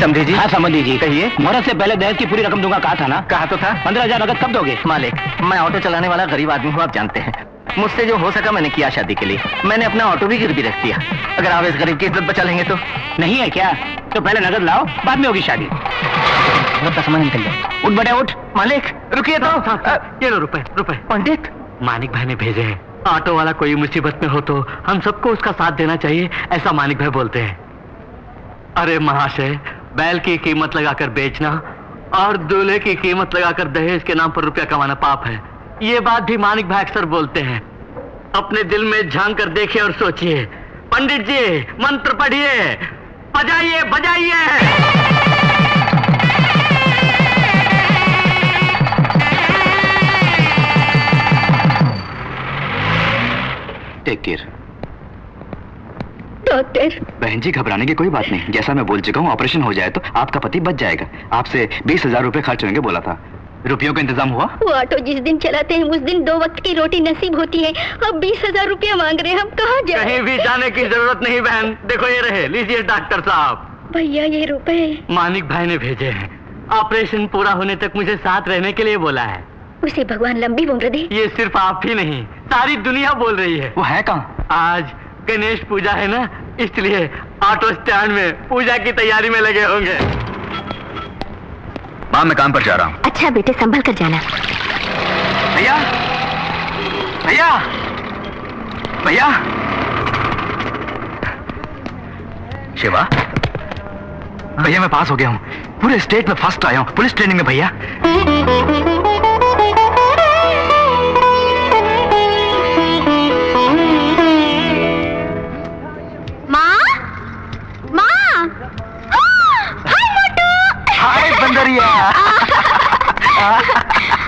समझी जी? हाँ समझी जी। कहिए। मुहूर्त से पहले दहेज की पूरी रकम दूंगा, कहा था ना? कहा तो था। 15,000 नगद कब दोगे? मालिक, मैं ऑटो चलाने वाला गरीब आदमी हूँ, आप जानते हैं। मुझसे जो हो सका मैंने किया शादी के लिए। मैंने अपना ऑटो भी गिरवी रख दिया। अगर आप इस गरीब की इज्जत बचा लेंगे तो। नहीं है क्या? तो पहले नगद लाओ, बाद में होगी शादी। का सामान निकल जाए। उठ बड़े उठ। मालिक रुकिए तो। ये लो रुपए। पंडित, मानिक भाई ने भेजे हैं। ऑटो वाला कोई मुसीबत में हो तो हम सबको उसका साथ देना चाहिए, ऐसा मानिक भाई बोलते हैं। अरे महाशय, बैल की कीमत लगाकर बेचना और दूल्हे की कीमत लगाकर दहेज के नाम पर रुपया कमाना पाप है। ये बात भी मानिक भाई अक्सर बोलते हैं। अपने दिल में झांक कर देखिए और सोचिए। पंडित जी मंत्र पढ़िए, बजाइए बजाइए। Take care. डॉक्टर। बहन जी घबराने की कोई बात नहीं, जैसा मैं बोल चुका हूँ, ऑपरेशन हो जाए तो आपका पति बच जाएगा। आपसे 20,000 रुपए खर्च होंगे बोला था। रुपयों का इंतजाम हुआ? वो ऑटो जिस दिन चलाते हैं उस दिन 2 वक्त की रोटी नसीब होती है। अब 20,000 रुपया मांग रहे हैं, हम कहाँ जाएं? कहीं भी जाने की जरूरत नहीं बहन, देखो ये रहे, लीजिए डॉक्टर साहब। भैया ये रुपए मानिक भाई ने भेजे हैं। ऑपरेशन पूरा होने तक मुझे साथ रहने के लिए बोला है। उसे भगवान लंबी उम्र दे। ये सिर्फ आप ही नहीं, सारी दुनिया बोल रही है। वो है कहाँ? आज गणेश पूजा है ना, इसलिए ऑटो स्टैंड में पूजा की तैयारी में लगे होंगे। माँ मैं काम पर जा रहा हूँ। अच्छा बेटे संभल कर जाना। भैया भैया भैया। शिवा भैया मैं पास हो गया हूँ, पूरे स्टेट में फर्स्ट आया हूँ पुलिस ट्रेनिंग में भैया।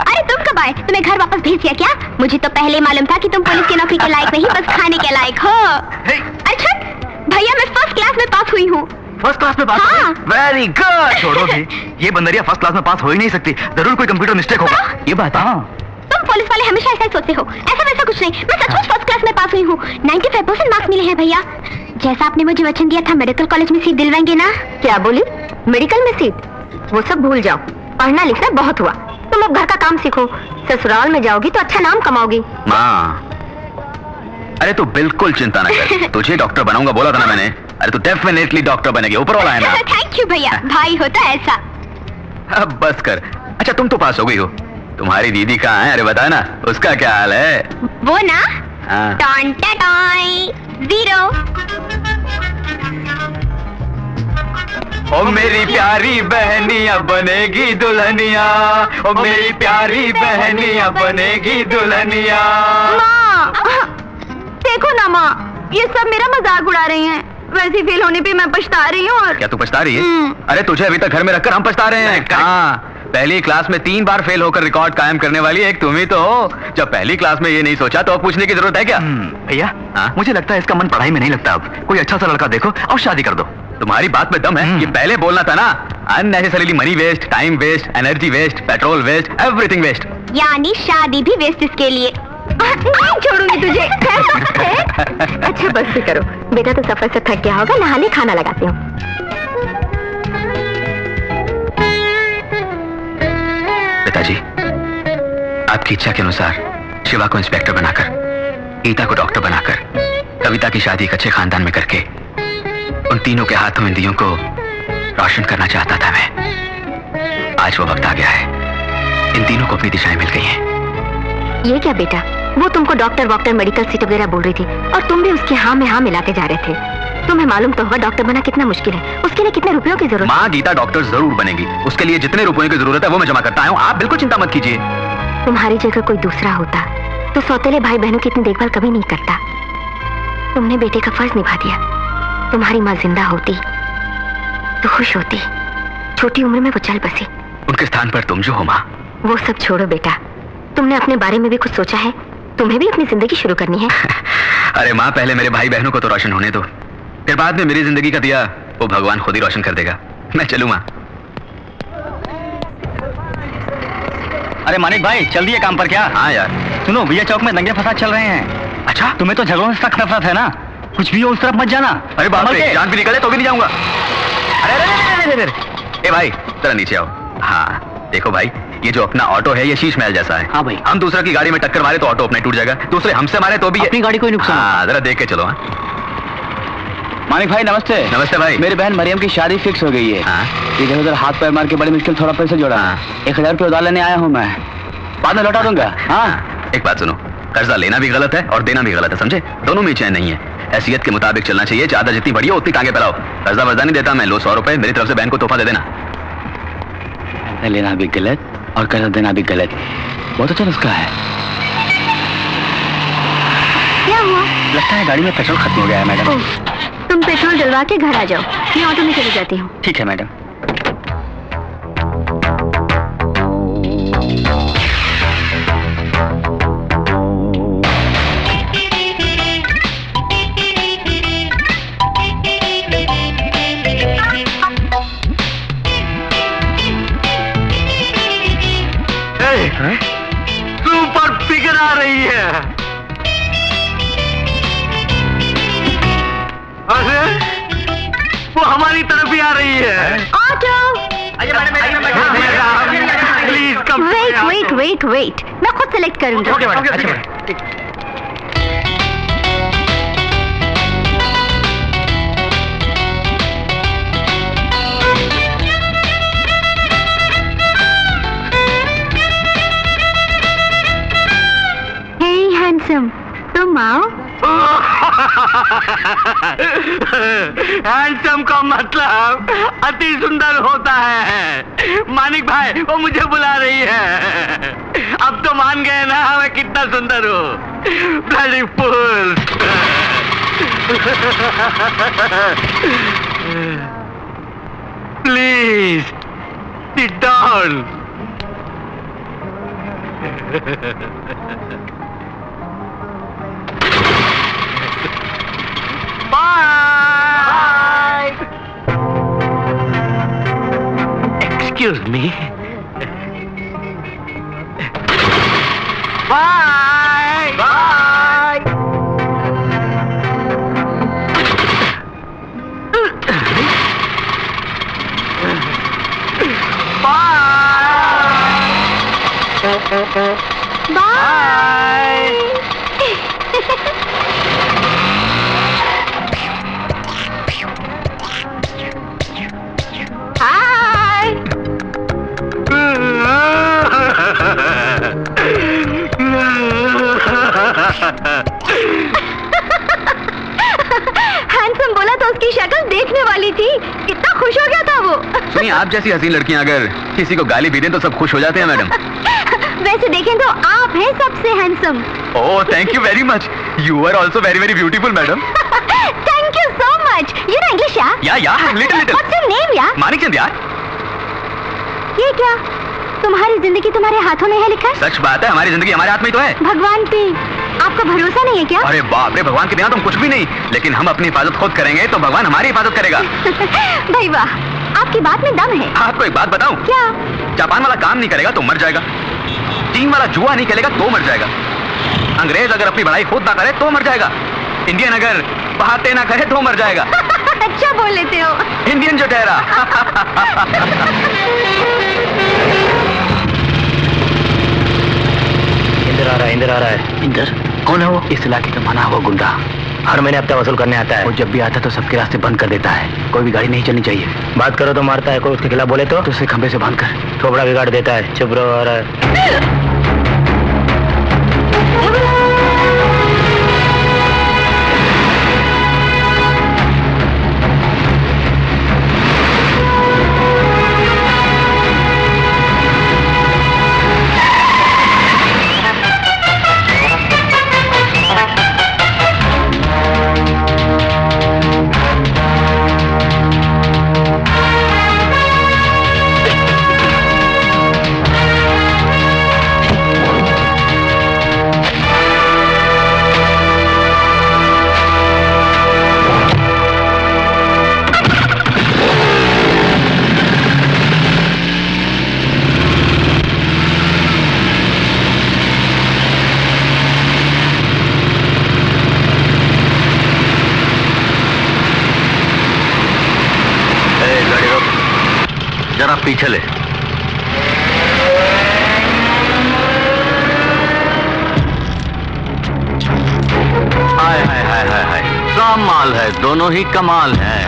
अरे तुम कब आए? तुम्हें घर वापस भेज दिया क्या? मुझे तो पहले ही मालूम था कि तुम पुलिस की नौकरी के लायक नहीं, बस खाने के लायक हो। अच्छा भैया मैं फर्स्ट क्लास में पास हुई हूँ। फर्स्ट क्लास में पास? हाँ। Very good. छोड़ो भी, ये बंदरिया फर्स्ट क्लास में पास हो ही नहीं सकती, जरूर कोई कंप्यूटर मिस्टेक होगा। ये बात। हाँ तुम पुलिस वाले हमेशा ऐसा सोचते हो, ऐसा वैसा कुछ नहीं। मैं सचमुच फर्स्ट क्लास में पास हुई हूँ। 95% मार्क्स मिले हैं भैया। जैसा आपने मुझे वचन दिया था मेडिकल कॉलेज में सीट दिलवाएंगे ना। क्या बोली? मेडिकल में सीट? वो सब भूल जाओ, पढ़ना लिखना बहुत हुआ। तुम अब घर का काम सीखो, ससुराल में जाओगी तो अच्छा नाम कमाओगी। माँ अरे तू बिल्कुल चिंता न कर, तुझे डॉक्टर बनाऊंगा बोला था ना मैंने। अरे तू डेफिनेटली डॉक्टर बनेगी, ऊपर वाला है ना। थैंक यू भैया, भाई होता ऐसा। अब बस कर। अच्छा तुम तो पास हो गई हो, तुम्हारी दीदी कहाँ है? अरे बता ना, उसका क्या हाल है? वो ना हाँ। Ton tie 0। ओ मेरी प्यारी बहनिया बनेगी दुल्हनिया, ओ मेरी प्यारी बहनिया बनेगी दुल्हनिया। माँ देखो ना माँ, ये सब मेरा मजाक उड़ा रही हैं। वैसे फेल होने पे मैं पछता रही हूँ। और क्या तू पछता रही है? अरे तुझे अभी तक घर में रखकर हम पछता रहे हैं। हाँ, पहली क्लास में 3 बार फेल होकर रिकॉर्ड कायम करने वाली एक तुम ही तो हो। जब पहली क्लास में ये नहीं सोचा तो अब पूछने की जरूरत है क्या? भैया मुझे लगता है इसका मन पढ़ाई में नहीं लगता। अब कोई अच्छा सा लड़का देखो और शादी कर दो। तुम्हारी बात में दम है, ये पहले बोलना था ना। Unnecessarily money waste, time waste, energy waste, petrol waste, everything waste. यानी शादी भी वेस्ट इसके लिए। नहीं छोड़ूंगी तुझे। अच्छा बस भी करो बेटा, तो सफर से थक गया होगा, नहाने खाना लगाती हूँ। पिताजी आपकी इच्छा के अनुसार शिवा को इंस्पेक्टर बनाकर, गीता को डॉक्टर बनाकर, कविता की शादी एक अच्छे खानदान में करके उन तीनों के हाथों में दियों को रोशन करना चाहता था मैं। आज वो वक्त आ गया है, इन तीनों को अपनी दिशाएं मिल गई हैं। ये क्या बेटा, वो तुमको डॉक्टर वॉक्टर मेडिकल सीट वगैरह बोल रही थी और तुम भी उसके हाँ में हाँ मिलाते जा रहे थे। तुम्हें मालूम तो होगा डॉक्टर बना कितना मुश्किल है, उसके लिए कितने रुपयों की जरूरत। माँ गीता डॉक्टर जरूर बनेगी, उसके लिए जितने रुपयों की जरूरत है वो मैं जमा करता हूँ, आप बिल्कुल चिंता मत कीजिए। तुम्हारी जगह कोई दूसरा होता तो सौतेले भाई बहनों की इतनी देखभाल कभी नहीं करता। तुमने बेटे का फर्ज निभा दिया। तुम्हारी माँ जिंदा होती तो खुश होती, छोटी उम्र में वो चल बसी। उनके स्थान पर तुम जो हो माँ। वो सब छोड़ो बेटा, तुमने अपने बारे में भी कुछ सोचा है? तुम्हें भी अपनी जिंदगी शुरू करनी है। अरे माँ पहले मेरे भाई बहनों को तो रोशन होने दो, फिर बाद में मेरी जिंदगी का दिया वो भगवान खुद ही रोशन कर देगा। मैं चलूँ माँ। अरे मानिक भाई चल दिए काम पर क्या? हाँ यार। सुनो भैया चौक में दंगे फसाद चल रहे हैं। अच्छा तुम्हें तो झगड़ों से सख्त नफरत है ना, कुछ भी हो उस तरफ मत जाना। अरे बाप रे, जान भी निकले तो भी नहीं जाऊंगा। अरे ए भाई जरा नीचे आओ। हाँ देखो भाई, ये जो अपना ऑटो है ये शीश महल जैसा है। हाँ भाई। हम दूसरे की गाड़ी में टक्कर मारे तो ऑटो अपने टूट जाएगा, दूसरे हमसे मारे तो भी अपनी गाड़ी को ही नुकसान। हाँ जरा देख के चलो। हाँ मानिक भाई नमस्ते। नमस्ते भाई। मेरी बहन मरियम की शादी फिक्स हो गई है। हाँ इधर उधर हाथ पैर मार के बड़ी मुश्किल थोड़ा पैसे जोड़ा। हाँ। 1000 रुपये उधार लेने आया हूँ मैं, बाद में लौटा दूंगा। हाँ एक बात सुनो, कर्जा लेना भी गलत है और देना भी गलत है, समझे? दोनों में चैन नहीं है। हैसियत के मुताबिक चलना चाहिए, चादर जितनी बड़ी हो उतनी टांगे फैलाओ। कर्जा वर्जा नहीं देता मैं, लो 100 रुपए मेरी तरफ से बहन को तोहफा दे देना। कर्जा लेना भी गलत और कर्जा देना भी गलत, बहुत अच्छा नुस्खा है। क्या हुआ? लगता है गाड़ी में पेट्रोल खत्म हो गया है मैडम। ओह, तुम पेट्रोल डलवा के घर आ जाओ, मैं ऑटो में चली जाती हूँ। ठीक है मैडम। सुपर फिगर आ रही है। अरे वो हमारी तरफ ही आ रही है। ऑटो! Please come. वेट, मैं खुद सेलेक्ट करूंगी। हे हैंडसम, तुम आओ। हैंडसम का मतलब अति सुंदर होता है। मानिक भाई वो मुझे बुला रही है। अब तो मान गए ना मैं कितना सुंदर हूँ। Bloody fool. Please sit down. Bye. Excuse me. Bye. Bye. Bye. Hi. Handsome बोला तो उसकी शक्ल देखने वाली थी, कितना खुश हो गया था वो। सुनिए, आप जैसी हसीन लड़कियां अगर किसी को गाली भी दें तो सब खुश हो जाते हैं मैडम। वैसे देखें तो आप हैं सबसे handsome. Oh thank you very much, you are also very very beautiful madam. Thank you so much. You know English या little little. What's your name यार? मानिकचंद यार। ये क्या, तुम्हारी जिंदगी तुम्हारे हाथों में है लिखा? सच बात है, हमारी जिंदगी हमारे हाथ में ही तो है। भगवान पे आपका भरोसा नहीं है क्या? अरे बाप रे, भगवान के बिना तुम कुछ भी नहीं, लेकिन हम अपनी हिफाजत खुद करेंगे तो भगवान हमारी हिफाजत करेगा। भाई वाह, आपकी बात में दम है। आपको एक बात बताऊं? क्या? जापान वाला काम नहीं करेगा तो मर जाएगा, चीन वाला जुआ नहीं खेलेगा तो मर जाएगा, अंग्रेज अगर अपनी बड़ाई खुद ना करे तो मर जाएगा, इंडियन अगर बातें ना करे तो मर जाएगा। अच्छा बोल लेते हो। इंडियन जो ठहरा। इंदर आ रहा है। इंदर कौन है वो? इस इलाके का माना हुआ गुंडा, हर महीने हफ्ता वसूल करने आता है। वो जब भी आता है तो सबके रास्ते बंद कर देता है, कोई भी गाड़ी नहीं चलनी चाहिए। बात करो तो मारता है, कोई उसके खिलाफ बोले तो उसे खंबे से बांध कर थोबड़ा बिगाड़ देता है। चुप रहो। आ रहा है। पीछे ले। हाय हाय हाय हाय हाय, कमाल है, दोनों ही कमाल है।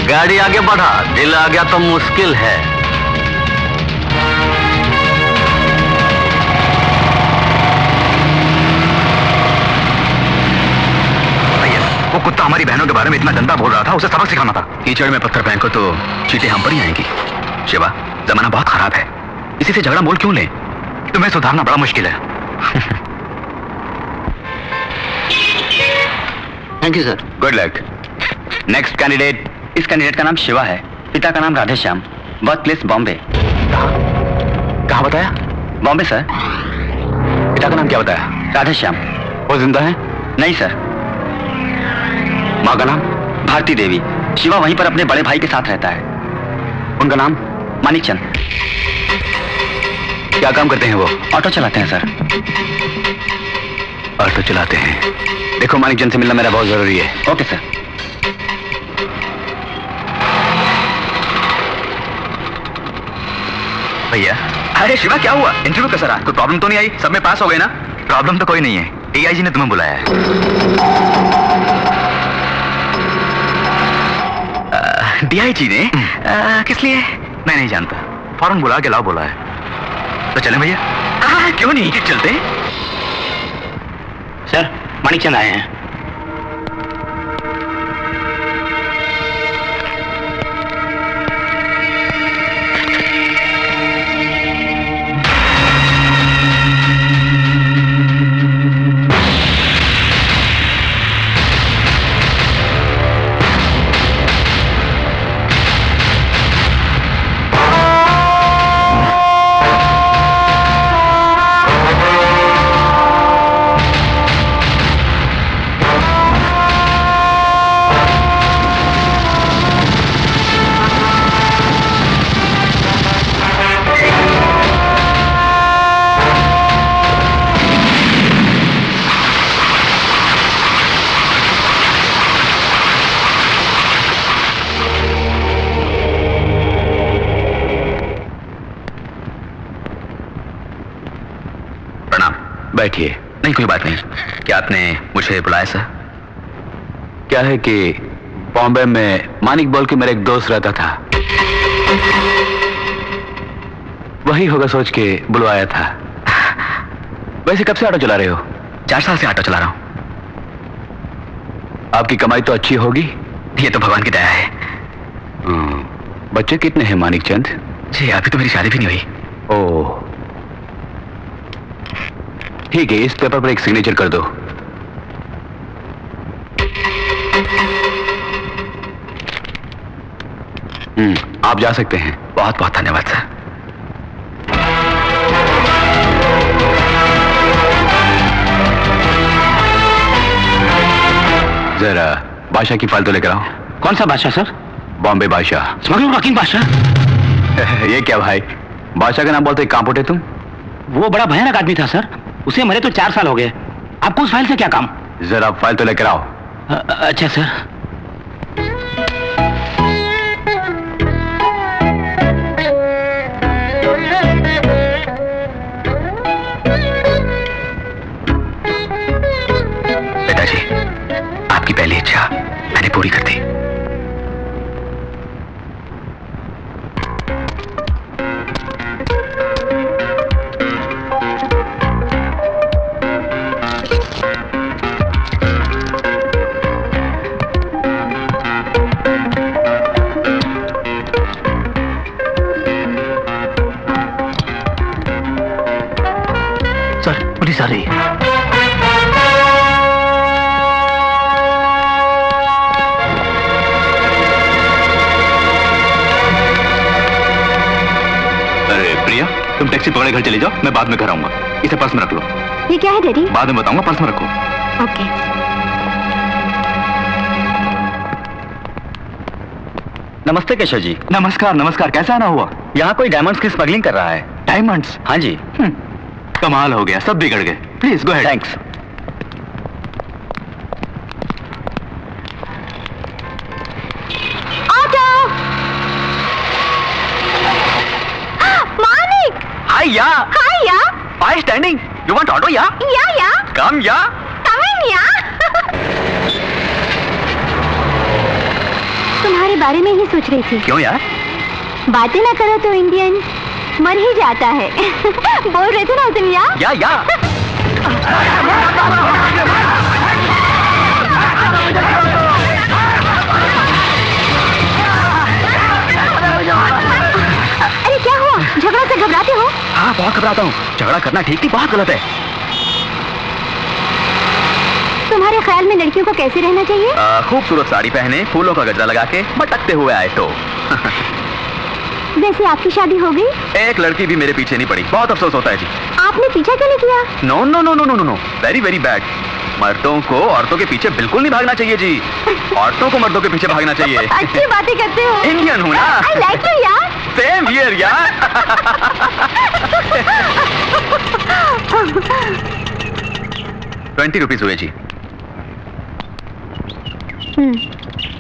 गाड़ी आगे बढ़ा, दिल आ गया तो मुश्किल है। वो कुत्ता हमारी बहनों के बारे में इतना गंदा बोल रहा था, उसे सबक सिखाना था। कीचड़ में पत्थर फेंको तो चींटी हम पर ही आएंगी। शिवा, जमाना बहुत खराब है, इसी से झगड़ा मोल क्यों ले? तुम्हें सुधारना बड़ा मुश्किल है। Thank you sir. Good luck. Next candidate. इस कैंडिडेट का नाम शिवा है, पिता का नाम राधेश्याम, बर्थ प्लेस बॉम्बे। कहाँ बताया? बॉम्बे सर। पिता का नाम क्या बताया? राधेश्याम। वो जिंदा है? नहीं सर। माँ का नाम? भारती देवी। शिवा वहीं पर अपने बड़े भाई के साथ रहता है। उनका नाम? मानिक चंद। क्या काम करते हैं वो? ऑटो चलाते हैं सर। ऑटो चलाते हैं। देखो, मानिक चंद से मिलना मेरा बहुत जरूरी है। Okay sir. भैया। अरे शिवा, क्या हुआ? इंटरव्यू कैसा रहा? कोई प्रॉब्लम तो नहीं आई? सब में पास हो गए ना? प्रॉब्लम तो कोई नहीं है, डीआईजी ने तुम्हें बुलाया है। डीआईजी ने? किस लिए? मैं नहीं जानता, फौरन बुला के लाओ बोला है। तो चलें भैया? क्यों नहीं, चलते हैं। सर, मानिक चंद आए हैं। बैठिए। नहीं, कोई बात नहीं। क्या आपने मुझे बुलाया सर? क्या है कि बॉम्बे में मानिक बोल के मेरा एक दोस्त रहता था, वही होगा सोच के बुलवाया था। वैसे कब से ऑटो चला रहे हो? 4 साल से ऑटो चला रहा हूं। आपकी कमाई तो अच्छी होगी? ये तो भगवान की दया है। बच्चे कितने हैं मानिक चंद? जी अभी तो मेरी शादी भी नहीं हुई। ओह ठीक है, इस पेपर पर एक सिग्नेचर कर दो। आप जा सकते हैं। बहुत बहुत धन्यवाद सर। जरा बादशाह की फाइल तो लेकर आओ। कौन सा बादशाह सर? बॉम्बे बादशाह। स्मगलर रॉकिंग बादशाह? ये क्या भाई, बादशाह का नाम बोलते कहां पुटे तुम? वो बड़ा भयानक आदमी था सर, उसे मरे तो 4 साल हो गए। आपको उस फाइल से क्या काम? जरा फाइल तो लेकर आओ। अच्छा सर। पिताजी, आपकी पहली इच्छा मैंने पूरी कर दी। पुलिस आ रही है। अरे प्रिया, तुम टैक्सी पकड़े घर चले जाओ, मैं बाद में घर आऊंगा। इसे पर्स में रख लो। ये क्या है डैडी? बाद में बताऊंगा, पर्स में रखो। ओके। नमस्ते केशव जी। नमस्कार नमस्कार, कैसा आना हुआ? यहाँ कोई डायमंड्स की स्मगलिंग कर रहा है। डायमंड्स? हाँ जी। कमाल हो गया, सब बिगड़ गए। Please go ahead. Thanks. Auto. Manik. Hi या। हाय या। Why standing? You want auto या? या Come या। कमिंग या। तुम्हारे बारे में ही सोच रही थी। क्यों यार? बातें ना करो तो इंडियन मर ही जाता है। बोल रहे थे ना उस दिन या। या। अरे क्या हुआ? झगड़ा से घबराते हो? हाँ बहुत घबराता हूँ। झगड़ा करना ठीक थी, बहुत गलत है। तुम्हारे ख्याल में लड़कियों को कैसे रहना चाहिए? खूबसूरत साड़ी पहने, फूलों का गजरा लगा के भटकते हुए आए तो। वैसे आपकी शादी हो गई? एक लड़की भी मेरे पीछे नहीं पड़ी, बहुत अफसोस होता है जी। आपने पीछा क्यों नहीं किया? No no no no no no, very very bad. मर्दों को औरतों के पीछे बिल्कुल नहीं भागना चाहिए जी। औरतों को मर्दों के पीछे भागना चाहिए। अच्छी बातें करते हो। इंडियन हूँ ना। I like you यार। सेम हियर यार। 20 रुपीज हुए जी।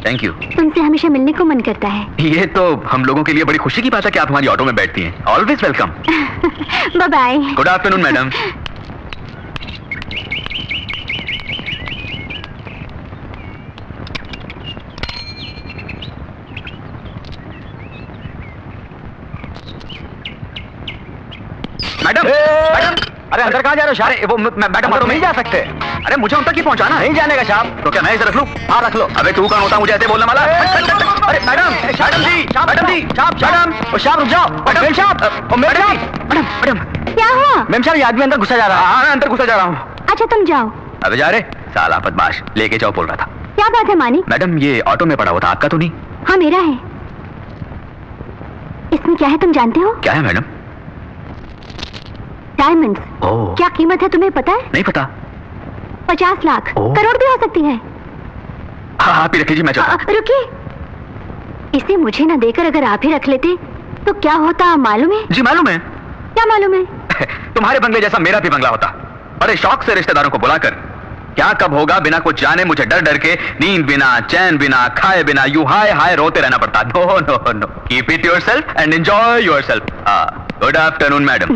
Thank you. तुमसे हमेशा मिलने को मन करता है। ये तो हम लोगों के लिए बड़ी खुशी की बात है कि आप हमारी ऑटो में बैठती हैं। Always welcome. Bye bye. Good afternoon madam. Madam madam, अरे अंदर कहाँ जा रहे हो? अरे वो मैडम तो नहीं जा सकते। अरे मुझे उन तक ही पहुंचाना है। नहीं जाने का साहब। तो क्या मैं इसे रख लूं? हाँ रख लो। अबे तू कौन होता मुझे ऐसे बोलने वाला? अरे मैडम मैडम जी मैडम जी मैडम साहब रुक जाओ। मेम साहब, मैडम मैडम। क्या हुआ? मेम साहब ये आदमी अंदर घुसा जा रहा है। हाँ मैं अंदर घुसा जा रहा हूँ। अच्छा तुम जाओ। अबे जा रे साला बदमाश, लेके जाओ बोल रहा था। क्या बात है मानिक? मैडम ये ऑटो में पड़ा हुआ था, आपका तो नहीं? हाँ मेरा है। इसमें क्या है तुम जानते हो? क्या है मैडम? डायमंड्स। ओह क्या कीमत है तुम्हें पता है? नहीं पता। 50 लाख, ओह। करोड़ भी हो सकती है। हाँ आप ही रखिए जी, मैं चलता हूँ। रुकिए, इसे मुझे ना देकर अगर आप ही रख लेते तो क्या होता मालूम है? जी मालूम है। क्या मालूम है? तुम्हारे बंगले जैसा मेरा भी बंगला होता। बड़े शौक से रिश्तेदारों को बुलाकर, क्या कब होगा बिना कुछ जाने मुझे डर डर के, नींद बिना, चैन बिना, खाए बिना यूं हाय हाय रोते रहना पड़ता। No no no, keep it yourself and enjoy yourself. Good afternoon madam.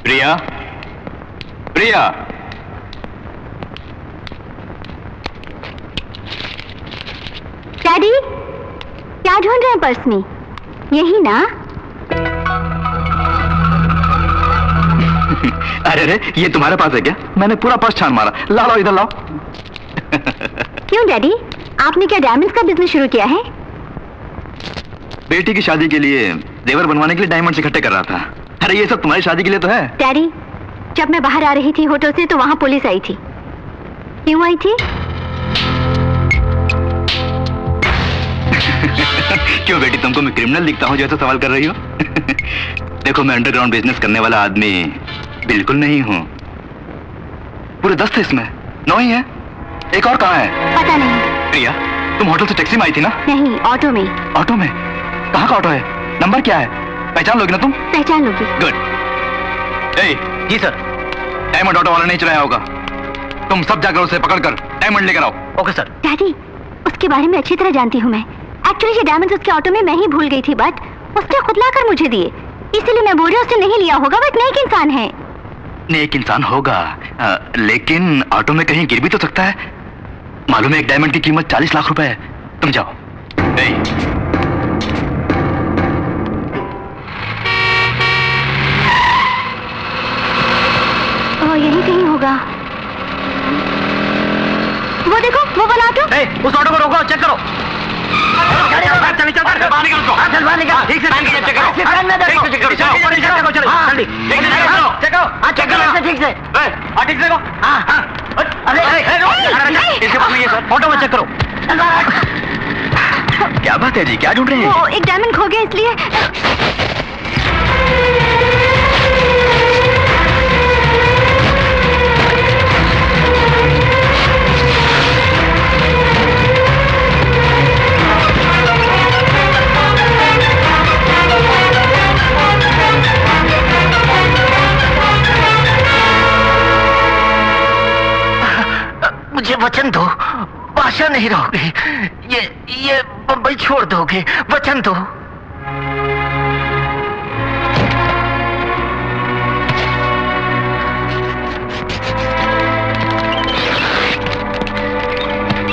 Priya Priya, daddy क्या ढूंढ रहे हैं पर्स में? यही ना? अरे रे ये तुम्हारे पास है क्या? मैंने पूरा पर्स छान मारा। लाओ इधर लाओ। क्यों डैडी, आपने क्या डायमंड्स का बिजनेस शुरू किया है? बेटी की शादी के लिए जेवर बनवाने के लिए डायमंड्स इकट्ठे कर रहा था। अरे ये सब तुम्हारी शादी के लिए तो है। डैडी जब मैं बाहर आ रही थी होटल से तो वहां पुलिस आई थी। क्यों आई थी? क्यों बेटी, तुमको मैं क्रिमिनल दिखता हूँ जैसा सवाल कर रही हो? देखो मैं अंडरग्राउंड बिजनेस करने वाला आदमी बिल्कुल नहीं हूँ। पूरे 10 थे इसमें, 9 ही है। एक और कहाँ है? पता नहीं। प्रिया तुम होटल से टैक्सी में आई थी ना? नहीं, ऑटो में। ऑटो में? कहाँ का ऑटो है? नंबर क्या है? पहचान लोगी ना तुम? पहचान लोगी। गुड। जी सर। डायमंड ऑटो वाला नहीं चलाया होगा। तुम सब जाकर उसे पकड़कर डायमंड लेकर आओ। Okay sir. डैडी उसके बारे में अच्छी तरह जानती हूँ मैं। एक्चुअली ये डायमंड्स उसके ऑटो में मैं ही भूल गई थी, बट उसने खुद लाकर मुझे दिए, इसीलिए मैं बोल रही हूँ उसने नहीं लिया होगा। वो एक नेक इंसान है। नेक इंसान होगा, लेकिन ऑटो में कहीं गिर भी तो सकता है। मालूम है एक डायमंड की कीमत 40 लाख रुपए है। तुम जाओ। यही कहीं होगा। वो देखो वो वाला ऑटो। उस ऑटो को रोको, चेक करो। ऑटो में चेक करो। क्या बात है जी, क्या ढूंढ रहे हैं? वो एक डायमंड खो गया इसलिए। हमेशा नहीं रहोगे, ये बम्बई छोड़ दोगे, वचन दो।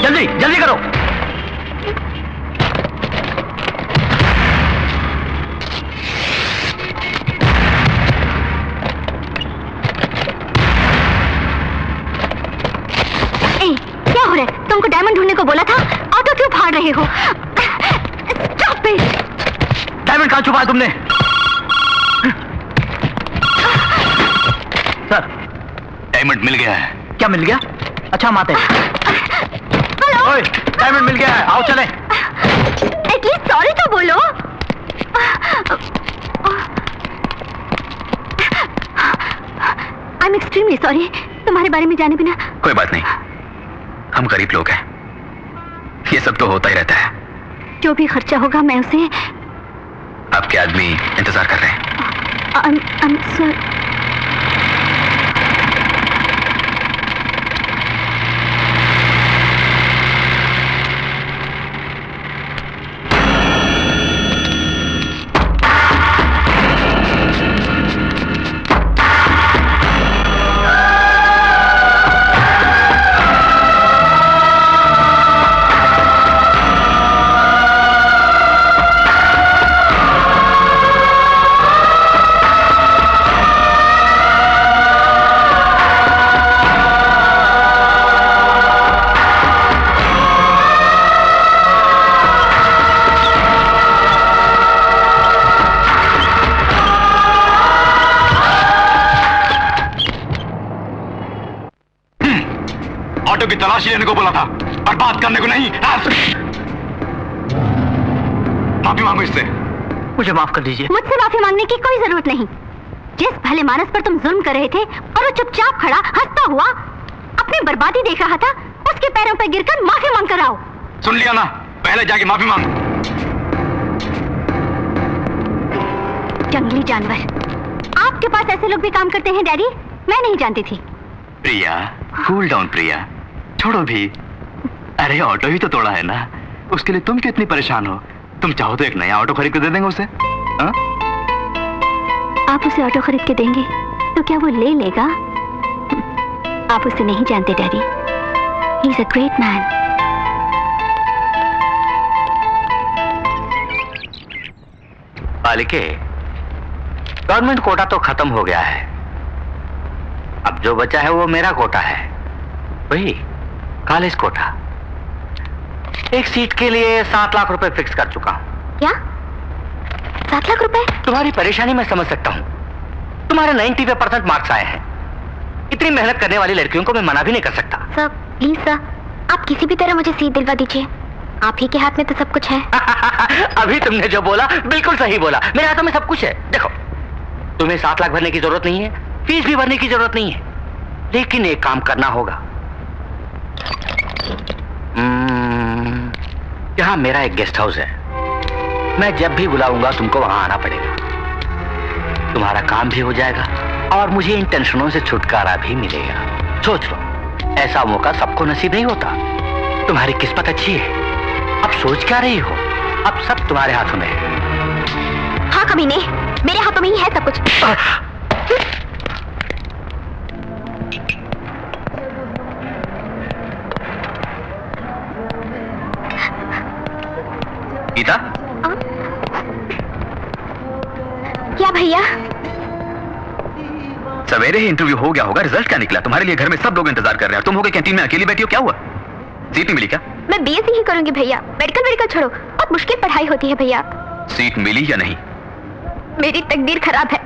जल्दी जल्दी करो। क्या हो रहा है? तुमको डायमंड ढूंढने को बोला था, ऑटो क्यों फाड़ रहे हो? Stop it! डायमंड कहाँ छुपा है तुमने? सर, डायमंड मिल गया है। क्या मिल गया? अच्छा हम आते हैं। ओए, डायमंड मिल गया है, आओ चले। एटलीस्ट सॉरी तो बोलो। आई एम एक्सट्रीमली सॉरी, तुम्हारे बारे में जाने बिना। कोई बात नहीं, हम गरीब लोग हैं, ये सब तो होता ही रहता है। जो भी खर्चा होगा मैं उसे। आपके आदमी इंतजार कर रहे हैं। I'm sorry. ऑटो की तलाशी लेने को बोला था, बर्बाद करने को नहीं। माफी मांगो इससे। मुझे माफ कर दीजिए। मुझसे माफी मांगने की कोई जरूरत नहीं। जिस भले मानस पर तुम जुल्म कर रहे थे और वो चुपचाप खड़ा हंसता हुआ अपनी बर्बादी देख रहा था, उसके पैरों पर गिरकर माफी मांग कर आओ। सुन लिया ना, पहले जाके माफी मांग। जंगली जानवर, आपके पास ऐसे लोग भी काम करते हैं डैडी? मैं नहीं जानती थी। प्रिया, कूल डाउन प्रिया, छोड़ो भी। अरे ऑटो ही तो तोड़ा है ना, उसके लिए तुम क्यों इतनी परेशान हो? तुम चाहो तो एक नया ऑटो खरीद के दे देंगे उसे। हा? आप उसे ऑटो खरीद के देंगे तो क्या वो ले लेगा? आप उसे नहीं जानते daddy, he is a great man. बालिके, गवर्नमेंट कोटा तो खत्म हो गया है, अब जो बचा है वो मेरा कोटा है, वही कॉलेज कोटा। एक सीट के लिए 7 लाख रुपए फिक्स कर चुका हूं। क्या? 7 लाख रुपए? तुम्हारी परेशानी मैं समझ सकता हूं, तुम्हारे 90% मार्क्स आए हैं, इतनी मेहनत करने वाली लड़कियों को मैं मना भी नहीं कर सकता। सर प्लीज सर, आप किसी भी तरह मुझे सीट दिलवा दीजिए, आप ही के हाथ में तो सब कुछ है। अभी तुमने जो बोला बिल्कुल सही बोला, मेरे हाथों में सब कुछ है। देखो, तुम्हें 7 लाख भरने की जरूरत नहीं है, फीस भी भरने की जरूरत नहीं है, लेकिन एक काम करना होगा। यहाँ मेरा एक गेस्ट हाउस है, मैं जब भी बुलाऊंगा तुमको वहां आना पड़ेगा। तुम्हारा काम भी हो जाएगा और मुझे इन टेंशनों से छुटकारा भी मिलेगा। सोच लो, ऐसा मौका सबको नसीब नहीं होता। तुम्हारी किस्मत अच्छी है, अब सोच क्या रही हो? अब सब तुम्हारे हाथों में है। हाँ कभी नहीं, मेरे हाथों में ही है सब कुछ। गीता, क्या भैया? सवेरे ही इंटरव्यू हो गया होगा, रिजल्ट क्या निकला? तुम्हारे लिए घर में सब लोग इंतजार कर रहे हैं, तुम हो गए कैंटीन में अकेली बैठी हो, क्या हुआ? सीट नहीं मिली क्या? मैं बीएससी ही करूंगी भैया, मेडिकल छोड़ो, बहुत मुश्किल पढ़ाई होती है भैया। सीट मिली या नहीं? मेरी तकदीर खराब है,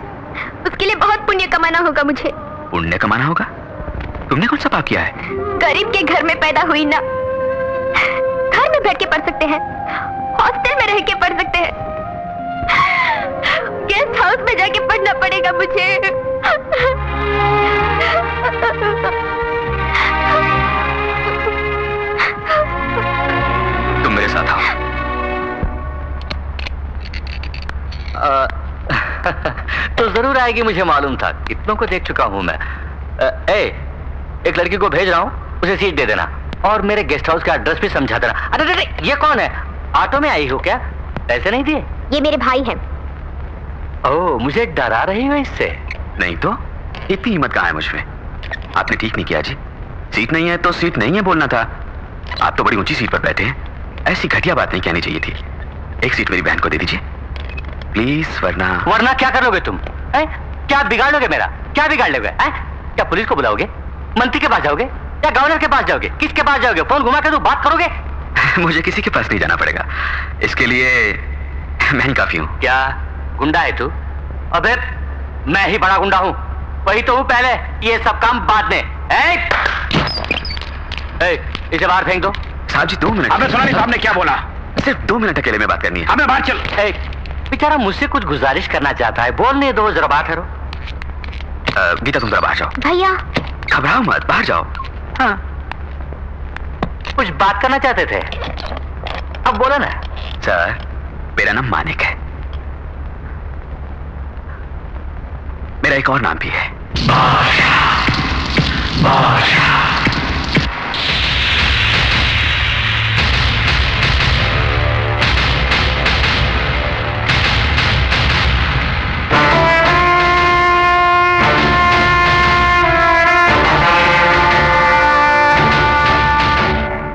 उसके लिए बहुत पुण्य कमाना होगा मुझे। पुण्य कमाना होगा? तुमने कौन सा पाप किया है? गरीब के घर में पैदा हुई ना, घर में बैठ के पढ़ सकते हैं, हॉस्टल में रह के पढ़ सकते हैं, गेस्ट हाउस में जाके पढ़ना पड़ेगा मुझे। तुम मेरे साथ आओ। तो जरूर आएगी, मुझे मालूम था, कितनों को देख चुका हूं मैं। एक लड़की को भेज रहा हूं, उसे सीट दे देना। और मेरे गेस्ट हाउस का एड्रेस भी समझा देना। अरे अरे ये कौन है? ऑटो में आई हो क्या? पैसे नहीं दिए? ये मेरे भाई हैं। ओह, मुझे डरा रही हो इससे? नहीं तो इतनी हिम्मत कहाँ है मुझमें? आपने ठीक नहीं किया जी। सीट नहीं है तो सीट नहीं है बोलना था। आप तो बड़ी ऊंची सीट पर बैठे हैं, ऐसी घटिया बात नहीं कहनी चाहिए थी। एक सीट मेरी बहन को दे दीजिए प्लीज, वरना क्या करोगे तुम? क्या बिगाड़ोगे मेरा? क्या बिगाड़ लोगे? क्या पुलिस को बुलाओगे? मंत्री के पास जाओगे या गवर्नर के पास जाओगे? किसके पास जाओगे? फोन घुमा के तो बात करोगे? मुझे किसी के पास नहीं जाना पड़ेगा, इसके लिए मैं ही काफी हूँ। क्या गुंडा है तू? अबे मैं ही बड़ा गुंडा हूँ, वही तो हूँ पहले, ये सब काम बाद में। इसे बाहर फेंक दो। साहब जी 2 मिनट। आपने सुना नहीं साहब ने क्या बोला? सिर्फ 2 मिनट अकेले में बात करनी है। हमें बाहर चल। बेचारा मुझसे कुछ गुजारिश करना चाहता है, बोलने दो, जरा बात करो। गीता तुम जरा बाहर जाओ। भैया घबराओ मत, बाहर जाओ। हाँ, कुछ बात करना चाहते थे, अब बोलो ना। सर मेरा नाम मानिक है, मेरा एक और नाम भी है,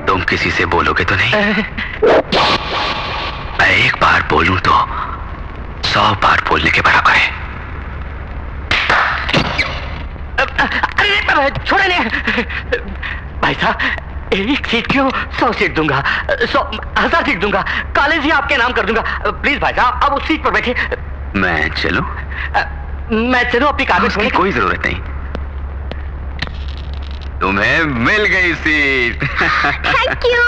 तुम किसी से बोलोगे तो नहीं? मैं एक बार बोलूं तो 100 बार बोलने के बराबर है। अरे छोड़े नहीं भाई साहब, एक सीट क्यों, 100 सीट दूंगा, 100,000 सीट दूंगा, कॉलेज ही आपके नाम कर दूंगा। प्लीज भाई साहब, अब उस सीट पर बैठे। मैं चलूं? मैं चलूं? अपनी कागज की कोई जरूरत नहीं, तुम्हें मिल गई सीट। Thank you.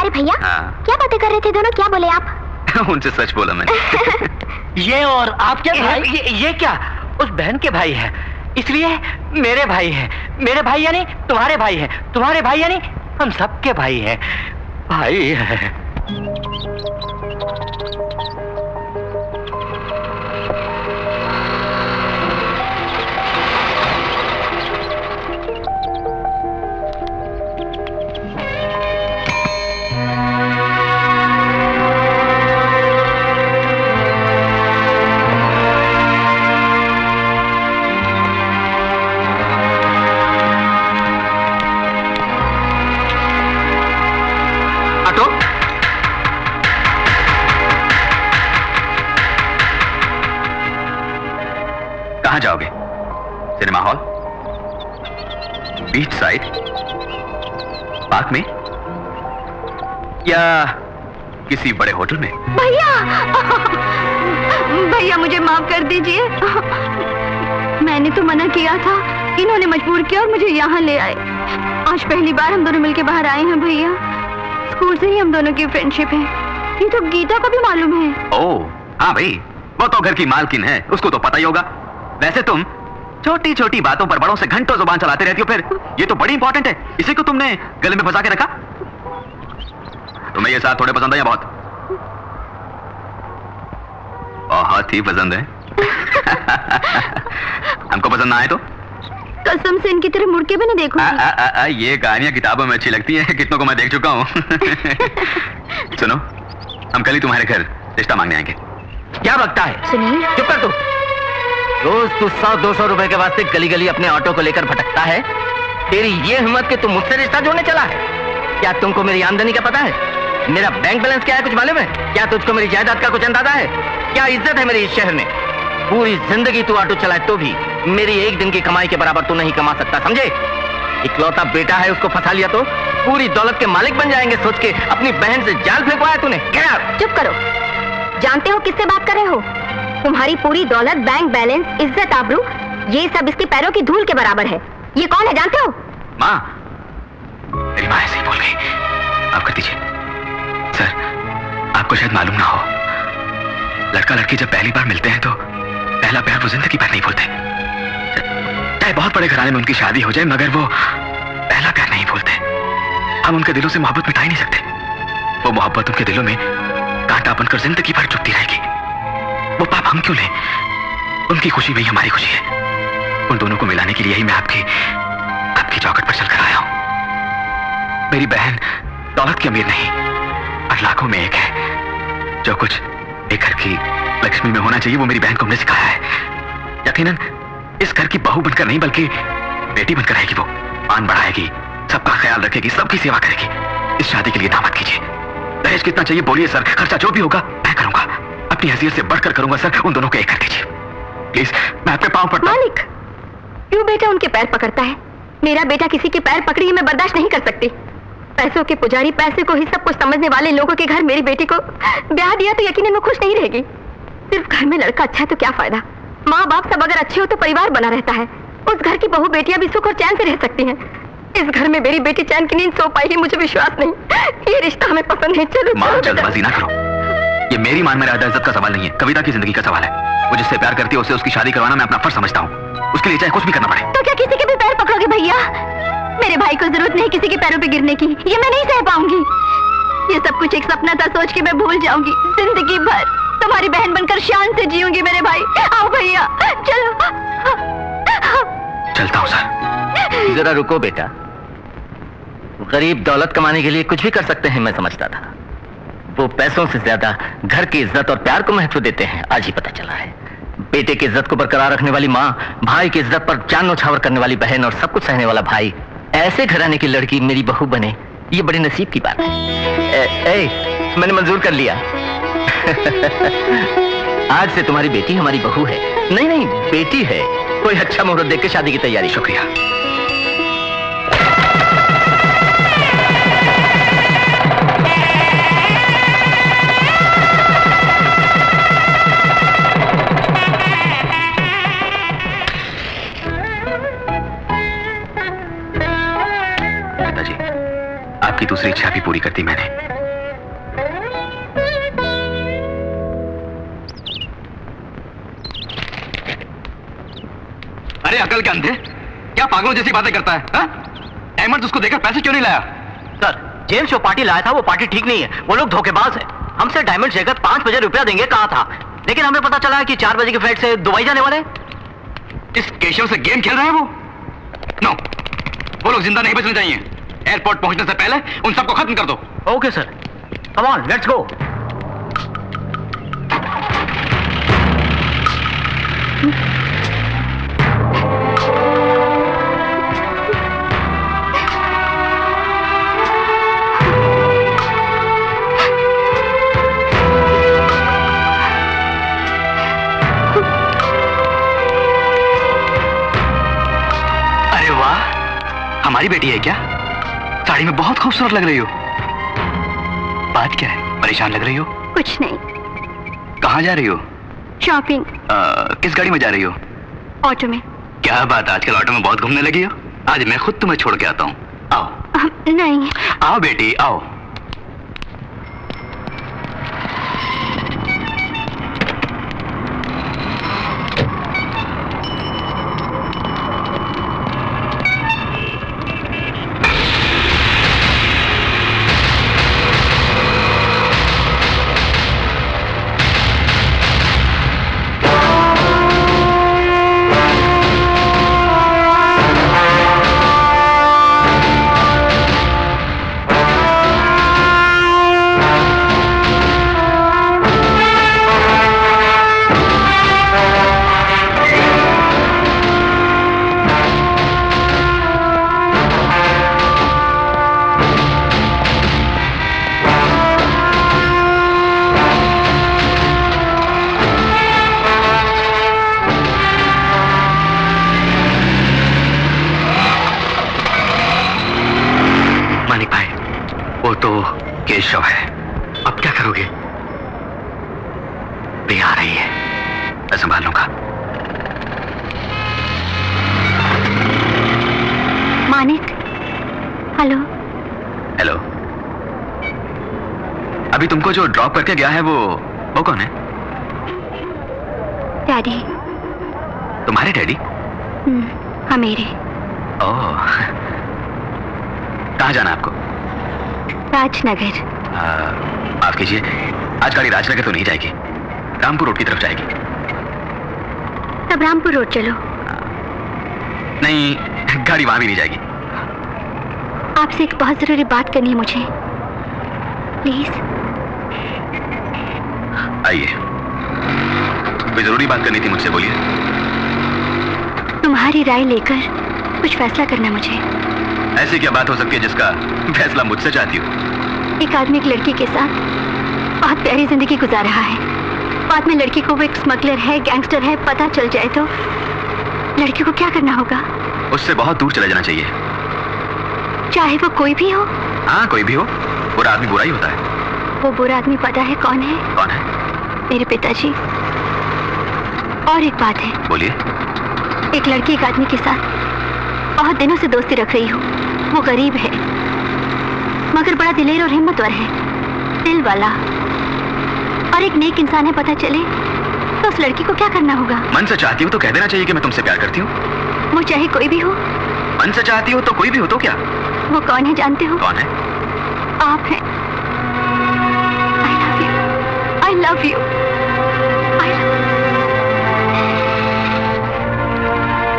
अरे भैया क्या बातें कर रहे थे दोनों, क्या बोले आप? उनसे सच बोला मैंने। ये और आप क्या भाई? ये क्या उस बहन के भाई है, इसलिए मेरे भाई हैं। मेरे भाई यानी तुम्हारे भाई हैं, तुम्हारे भाई यानी हम सबके भाई हैं। भाई है। कहां जाओगे? Cinema hall, beach side, park में या किसी बड़े होटल में? भैया भैया मुझे माफ कर दीजिए, मैंने तो मना किया था, इन्होंने मजबूर किया और मुझे यहाँ ले आए। आज पहली बार हम दोनों मिलके बाहर आए हैं भैया, स्कूल से ही हम दोनों की फ्रेंडशिप है, ये तो गीता को भी मालूम है। ओह हाँ भाई, वो तो घर की मालकिन है, उसको तो पता ही होगा। वैसे तुम छोटी छोटी बातों पर बड़ों से घंटों जुबान चलाते रहती हो, फिर ये तो बड़ी इंपॉर्टेंट है, इसे क्यों तुमने गले में फंसा के रखा? तुम्हें ये साथ थोड़े पसंद है या बहुत? बहुत ही पसंद है। हमको पसंद ना आए तो कसम से इनकी तरह मुड़ के भी नहीं देखूंगी। ये कहानियां किताबों में अच्छी लगती है, कितनों को मैं देख चुका हूँ। सुनो, हम कल ही तुम्हारे घर रिश्ता मांगने आएंगे। क्या बकता है? सुनिए, चुप कर तू। रोज तू 100-200 रुपए के वास्ते गली गली अपने ऑटो को लेकर भटकता है। तेरी ये हिम्मत कि तू मुझसे रिश्ता जोड़ने चला है? क्या तुमको मेरी आमदनी का पता है? मेरा बैंक बैलेंस क्या है कुछ मालूम है? क्या तुझको मेरी जायदाद का कुछ अंदाजा है? क्या इज्जत है मेरी इस शहर में? पूरी जिंदगी तू ऑटो चलाए तो भी मेरी एक दिन की कमाई के बराबर तू नहीं कमा सकता, समझे? इकलौता बेटा है, उसको फंसा लिया तो पूरी दौलत के मालिक बन जाएंगे सोच के अपनी बहन से जाल फेंकवाया तूने। क्या? चुप करो, जानते हो किससे बात कर रहे हो? तुम्हारी पूरी दौलत, बैंक बैलेंस, इज्जत, आबरू, ये सब इसके पैरों की धूल के बराबर है। ये कौन है जानते हो? माँ, मेरी माँ ऐसे ही बोल गई, आप कर दीजिए। सर, आपको शायद मालूम ना हो, लड़का लड़की जब पहली बार मिलते हैं तो पहला प्यार वो जिंदगी भर नहीं भूलते। चाहे बहुत बड़े घराने में उनकी शादी हो जाए, मगर वो पहला प्यार नहीं भूलते। हम उनके दिलों से मोहब्बत मिटा ही नहीं सकते। वो मोहब्बत उनके दिलों में कांटा बनकर जिंदगी भर चुभती रहेगी। वो पाप हम क्यों लें? उनकी खुशी में ही हमारी खुशी है। उन दोनों को मिलाने के लिए ही मैं आपकी चौखट पर चलकर आया हूं। मेरी बहन दौलत की अमीर नहीं, 8 लाखों में एक है। जो कुछ एक घर की लक्ष्मी में होना चाहिए वो मेरी बहन को हमने सिखाया है। यकीनन इस घर की बहू बनकर नहीं बल्कि बेटी बनकर रहेगी। वो मान बढ़ाएगी, सबका ख्याल रखेगी, सबकी सेवा करेगी। इस शादी के लिए दामाद कीजिए। दहेज कितना चाहिए बोलिए सर, खर्चा जो भी होगा मैं करूंगा। अपनी हैसियत से बढ़कर करूंगा सर। उन दोनों को एक कर दीजिए प्लीज, मैं आपके पांव पड़ता हूं। मालिक, क्यों बेटा उनके पैर पकड़ता है? मेरा बेटा किसी के पैर पकड़ी मैं बर्दाश्त नहीं कर सकती। पैसों के पुजारी, पैसे को ही सब कुछ समझने वाले लोगों के घर मेरी बेटी को ब्याह दिया तो यकीनन वो खुश नहीं रहेगी। सिर्फ घर में लड़का अच्छा है तो क्या फायदा? माँ बाप सब अगर अच्छे हो तो परिवार बना रहता है। उस घर की बहू बेटियां भी सुख और चैन से रह सकती हैं। इस घर में मेरी बेटी चैन की नींद सो पाएगी मुझे विश्वास नहीं। ये रिश्ता हमें पसंद नहीं। चलो मां, जल्दबाजी ना करो। ये मेरी मान मर्यादा इज्जत का सवाल नहीं है, कविता की जिंदगी का सवाल है। वो जिससे प्यार करती है उससे उसकी शादी करवाना मैं अपना फर्ज समझता हूँ। उसके लिए चाहे कुछ भी करना पड़े। तो क्या किसी के भी पैर पकड़ोगे भैया? मेरे भाई को जरूरत नहीं किसी के पैरों पे गिरने की। ये मैं नहीं सह पाऊंगी। ये सब कुछ एक सपना था, सोच के मैं भूल जाऊंगी। जिंदगी भर तुम्हारी बहन बनकर शान से जीऊंगी मेरे भाई। आओ भैया चलो। चलता हूँ सर। जरा रुको बेटा, गरीब दौलत कमाने के लिए कुछ भी कर सकते हैं मैं समझता था। वो पैसों से ज्यादा घर की इज्जत और प्यार को महत्व देते हैं, आज ही पता चला है। बेटे की इज्जत को बरकरार रखने वाली माँ, भाई की इज्जत पर जान न्यौछावर करने वाली बहन और सब कुछ सहने वाला भाई, ऐसे घराने की लड़की मेरी बहू बने, ये बड़ी नसीब की बात है। मैंने मंजूर कर लिया। आज से तुम्हारी बेटी हमारी बहू है। नहीं नहीं, बेटी है। कोई अच्छा मुहूर्त देख के शादी की तैयारी। शुक्रिया। पिताजी, आपकी दूसरी इच्छा भी पूरी कर दी मैंने। अरे अकल के अंधे, क्या पागलों जैसी बातें करता है? अहमद उसको देकर पैसे क्यों नहीं लाया? सर, जेम्स जो पार्टी लाया था वो पार्टी ठीक नहीं है। वो लोग धोखेबाज है। हमसे डायमंड शेखर 5 बजे रुपया देंगे कहा था, लेकिन हमें पता चला है कि 4 बजे की फ्लाइट से दुबई जाने वाले। इस केशव से गेम खेल रहे हैं वो? नो, वो लोग जिंदा नहीं बचने चाहिए। एयरपोर्ट पहुंचने से पहले उन सबको खत्म कर दो। Okay sir, come on let's go. हमारी बेटी है क्या? साड़ी में बहुत खूबसूरत लग रही हो। बात क्या है? परेशान लग रही हो? कुछ नहीं। कहाँ जा रही हो? शॉपिंग। किस गाड़ी में जा रही हो? ऑटो में। क्या बात, आजकल ऑटो में बहुत घूमने लगी हो। आज मैं खुद तुम्हें छोड़ के आता हूँ। आओ। नहीं। आओ बेटी आओ। केशव है। अब क्या करोगे? प्रिया आ रही है, मैं संभाल लूंगा। मानिक, हेलो। हेलो। अभी तुमको जो ड्रॉप करके गया है वो कौन है? डैडी। तुम्हारे डैडी? हाँ मेरे। ओह, कहाँ जाना आपको? राजनगर। माफ कीजिए, आज गाड़ी राजनगर तो नहीं जाएगी, रामपुर रोड की तरफ जाएगी। तब रामपुर रोड चलो। नहीं, गाड़ी वहां भी नहीं जाएगी। आपसे एक बहुत जरूरी बात करनी है मुझे, प्लीज। आइए, कोई जरूरी बात करनी थी मुझसे, बोलिए। तुम्हारी राय लेकर कुछ फैसला करना है मुझे। ऐसी क्या बात हो सकती है जिसका फैसला मुझसे चाहती हो? एक आदमी एक लड़की के साथ बहुत प्यारी जिंदगी गुजार रहा है। बाद में लड़की को वो एक स्मगलर है, गैंगस्टर है, पता चल जाए तो लड़की को क्या करना होगा? उससे बहुत दूर चले जाना चाहिए। चाहे वो कोई भी हो? हाँ, कोई भी हो। बुरा आदमी बुरा ही होता है। वो बुरा आदमी पता है कौन है? कौन है? मेरे पिताजी। और एक बात है। बोलिए। एक लड़की एक आदमी के साथ बहुत दिनों से दोस्ती रख रही हूँ। वो गरीब है मगर बड़ा दिलेर और हिम्मतवर है, दिल वाला और एक नेक इंसान है। पता चले तो उस लड़की को क्या करना होगा? मन से चाहती हो तो कह देना चाहिए कि मैं तुमसे प्यार करती हूँ। वो चाहे कोई भी हो। मन से चाहती हो तो कोई भी हो तो क्या? वो कौन है जानते हो? कौन है? आप हैं। I love you.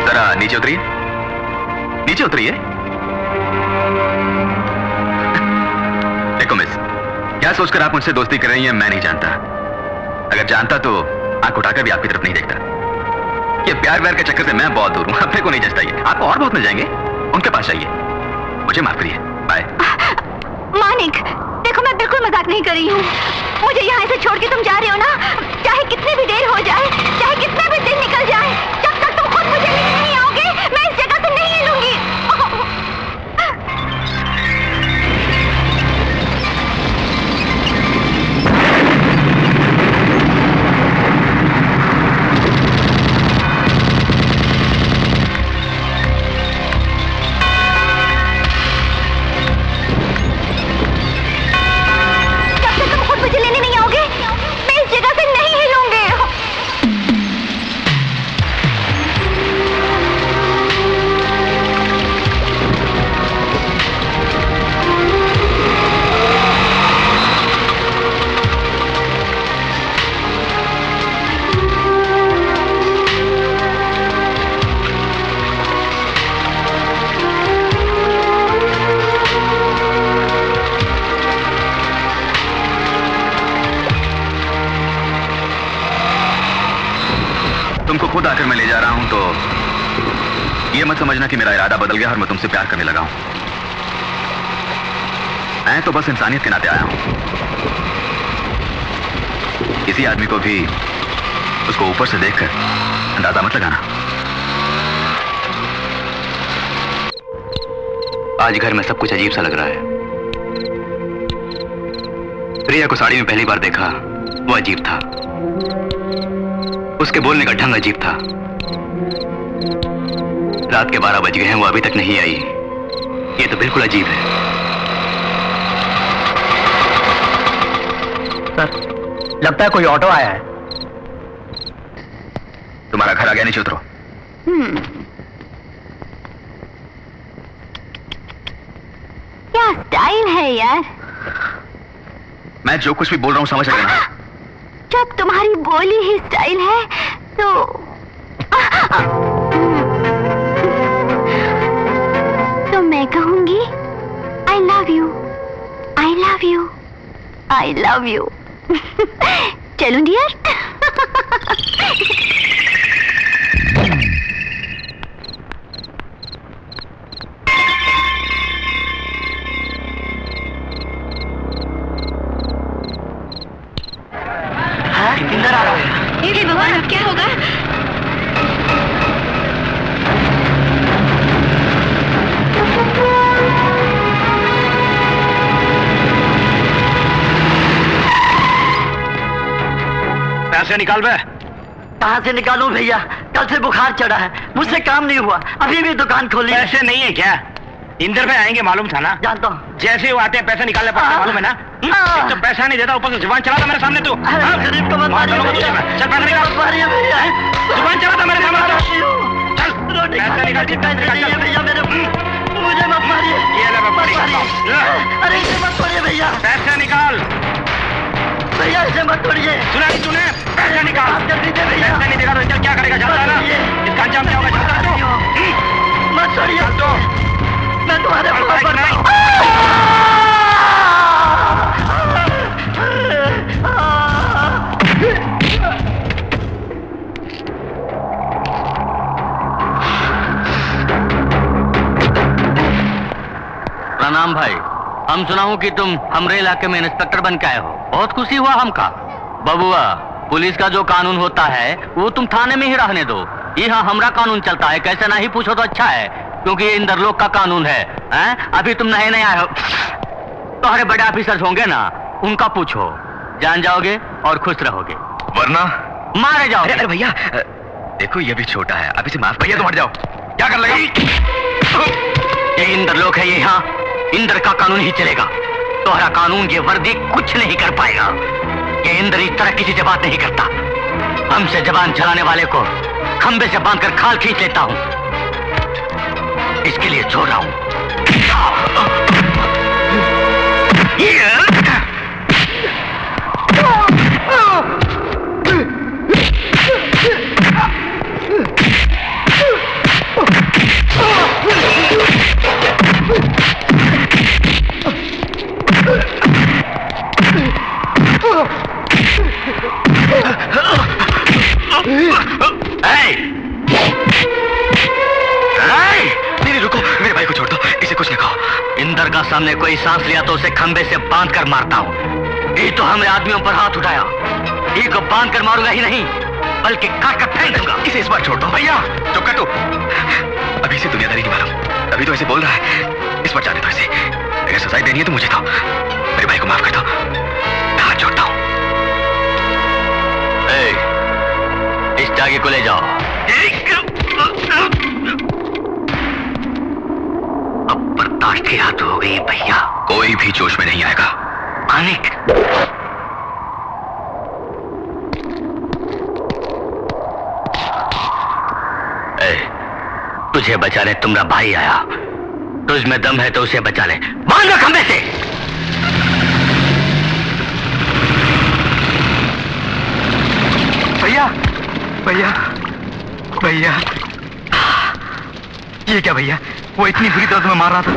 जरा नीचे उतरिए, नीचे उतरिए। देखो मिस, क्या सोचकर आप मुझसे दोस्ती कर रही हैं मैं नहीं जानता। अगर जानता तो आंख उठाकर भी आपकी तरफ नहीं देखता। ये प्यार व्यार के चक्कर से मैं बहुत दूर हूं, अपने को नहीं जचता ये। आपको और बहुत मिल जाएंगे, उनके पास जाइए। मुझे माफ करिए, बाय। मानिक, देखो मैं बिल्कुल मजाक नहीं कर रही हूँ। मुझे यहाँ से छोड़ के तुम जा रहे हो ना, चाहे कितनी भी देर हो जाए, चाहे कितना भी दिन निकल जाए, जब तक तुम खुद मुझे लेने नहीं आओगे मैं इस जगह से नहीं हिलूंगी। तुमको खुद आकर मैं ले जा रहा हूं तो ये मत समझना कि मेरा इरादा बदल गया और मैं तुमसे प्यार करने लगा हूं। मैं तो बस इंसानियत के नाते आया हूं। किसी आदमी को भी उसको ऊपर से देखकर अंदाजा मत लगाना। आज घर में सब कुछ अजीब सा लग रहा है। प्रिया को साड़ी में पहली बार देखा, वो अजीब था। उसके बोलने का ढंग अजीब था। रात के 12 बज गए हैं, वो अभी तक नहीं आई। ये तो बिल्कुल अजीब है। सर, लगता है कोई ऑटो आया है। तुम्हारा घर आ गया, नीचे उतरो। क्या स्टाइल है यार। मैं जो कुछ भी बोल रहा हूं समझ रहे ना? जब तुम्हारी बोली ही स्टाइल है तो मैं कहूंगी I love you, I love you, I love you। चलूं डियर? इंदर आ रहा है। हे भगवान, अब क्या होगा? पैसे निकाल बे। कहाँ से निकालूं भैया? कल से बुखार चढ़ा है, मुझसे काम नहीं हुआ, अभी भी दुकान खोली है। पैसे नहीं है क्या? इंदर भाई आएंगे मालूम था ना? जानता हूँ। जैसे वो आते हैं पैसे निकालने पड़ते मालूम है ना? एक तो पैसा नहीं देता, ऊपर से जुबान चला था मेरे सामने तू। गरीब को मत मारिए भैया। चल पैसे निकाल। जुबान चला था मेरे सामने तू। चल रोटी पैसे खाने निकाल। के पैसे चाहिए भैया मेरे, मुझे मत मारिए। ये ले मत मैं मारिए। अरे इसे मत तोड़िए भैया, पैसे निकाल। भैया इसे मत तोड़िए। सुना नहीं तूने? पैसे निकाल। जल्दी दे भैया। पैसे नहीं देगा तो चल क्या करेगा? जानता है ना इसका अंजाम क्या होगा? जानता है तू? मत तोड़िए, चल तो मैं तुम्हारे चल, पास नहीं। प्रणाम भाई। हम सुना हूँ कि तुम हमरे इलाके में इंस्पेक्टर बन के आए हो, बहुत खुशी हुआ हमका। बबुआ, पुलिस का जो कानून होता है वो तुम थाने में ही रहने दो। यहाँ हमरा कानून चलता है, कैसे नहीं पूछो तो अच्छा है, क्योंकि ये इंद्रलोक का कानून है। अभी तुम नए नए आए हो, तुम्हारे बड़े ऑफिसर्स होंगे ना, उनका पूछो, जान जाओगे और खुश रहोगे, वरना मारे जाओगे। अरे भैया देखो, ये भी छोटा है, अब इसे माफ। भैया तुम हट जाओ, क्या कर लगा? ये इंद्रलोक है, यहाँ इंद्र का कानून ही चलेगा। तुम्हारा कानून ये वर्दी कुछ नहीं कर पाएगा। ये इंद्र इस तरह किसी से बात नहीं करता। हमसे जबान चलाने वाले को खंबे से बांधकर खाल खींच लेता हूं। इसके लिए छोड़ रहा हूं। नहीं रुको, मेरे भाई को छोड़ दो, इसे कुछ नहीं कहो। इंद्र का सामने कोई सांस लिया तो उसे खंबे से बांध कर मारता हूँ। ये तो हमने आदमियों पर हाथ उठाया, ये को बांध कर मारूंगा ही नहीं, बल्कि काट कर फेंक दूंगा। इसे इस बार छोड़ दो। भैया चुप कर तू, अभी इसे दुनियादारी की मालूम, अभी तो ऐसे बोल रहा है। इस बार जाने दो इसे, अगर सजाई देनी है तो मुझे दो, मेरे भाई को माफ कर दो, मैं हाथ जोड़ता हूँ। इस टागे को ले जाओ। अब बर्दाश्त की हद हो गई भैया, कोई भी जोश में नहीं आएगा। अनिक, तुझे बचाने तुम्हारा भाई आया, तुझ में दम है तो उसे बचा ले, बांध लो खंबे से। भैया भैया भैया, ये क्या भैया, वो इतनी बुरी तरह में मार रहा था।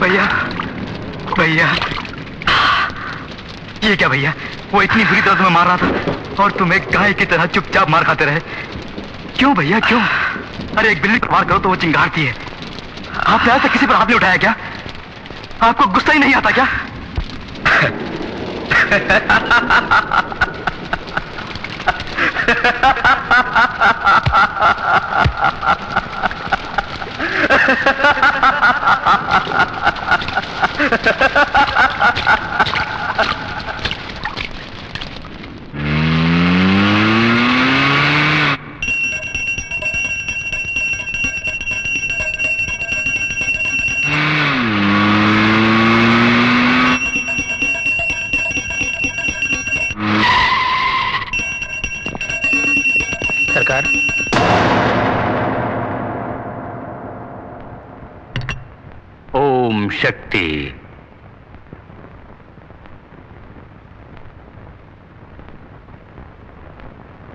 भैया भैया, ये क्या भैया, वो इतनी बुरी तरह में मार रहा था और तुम एक गाय की तरह चुपचाप मार खाते रहे। क्यों भैया क्यों? अरे एक बिल्ली को मार करो तो वो चिंगारती है। आपने आज तक किसी पर हाथ नहीं उठाया क्या? आपको गुस्सा ही नहीं आता क्या? सरकार, ओम शक्ति।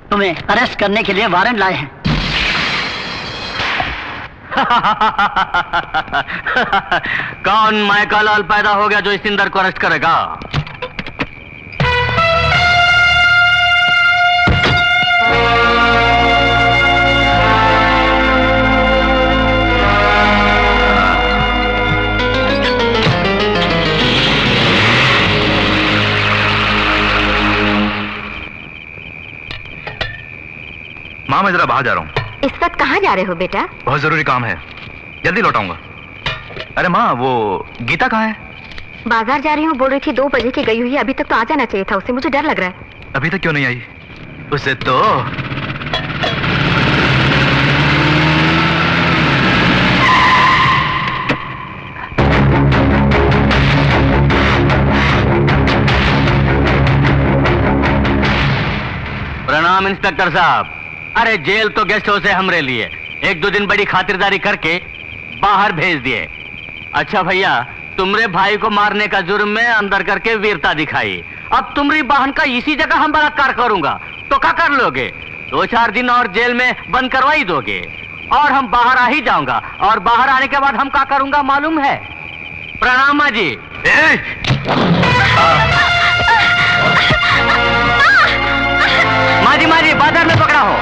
तुम्हें अरेस्ट करने के लिए वारंट लाए हैं। कौन माइका लाल पैदा हो गया जो इस इंदर को अरेस्ट करेगा? माँ मैं जरा बाहर जा रहा हूँ। इस वक्त कहाँ जा रहे हो बेटा? बहुत जरूरी काम है, जल्दी लौटाऊंगा। अरे माँ वो गीता कहाँ है? बाजार जा रही हूँ, बोल रही थी 2 बजे की गई हुई है, अभी तक तो आ जाना चाहिए था उसे, मुझे डर लग रहा है। अभी तक क्यों नहीं आई? उसे तो प्रणाम इंस्पेक्टर साहब। अरे जेल तो गेस्ट हाउस है हमरे लिए, एक दो दिन बड़ी खातिरदारी करके बाहर भेज दिए। अच्छा भैया, तुमरे भाई को मारने का जुर्म में अंदर करके वीरता दिखाई। अब तुम्हारी बहन का इसी जगह हम बलात्कार करूंगा तो क्या कर लोगे? 2-4 दिन और जेल में बंद करवाई दोगे और हम बाहर आ ही जाऊंगा। और बाहर आने के बाद हम क्या करूंगा मालूम है? प्रणाम माँ जी। माँ जी बाजार में पकड़ा हो।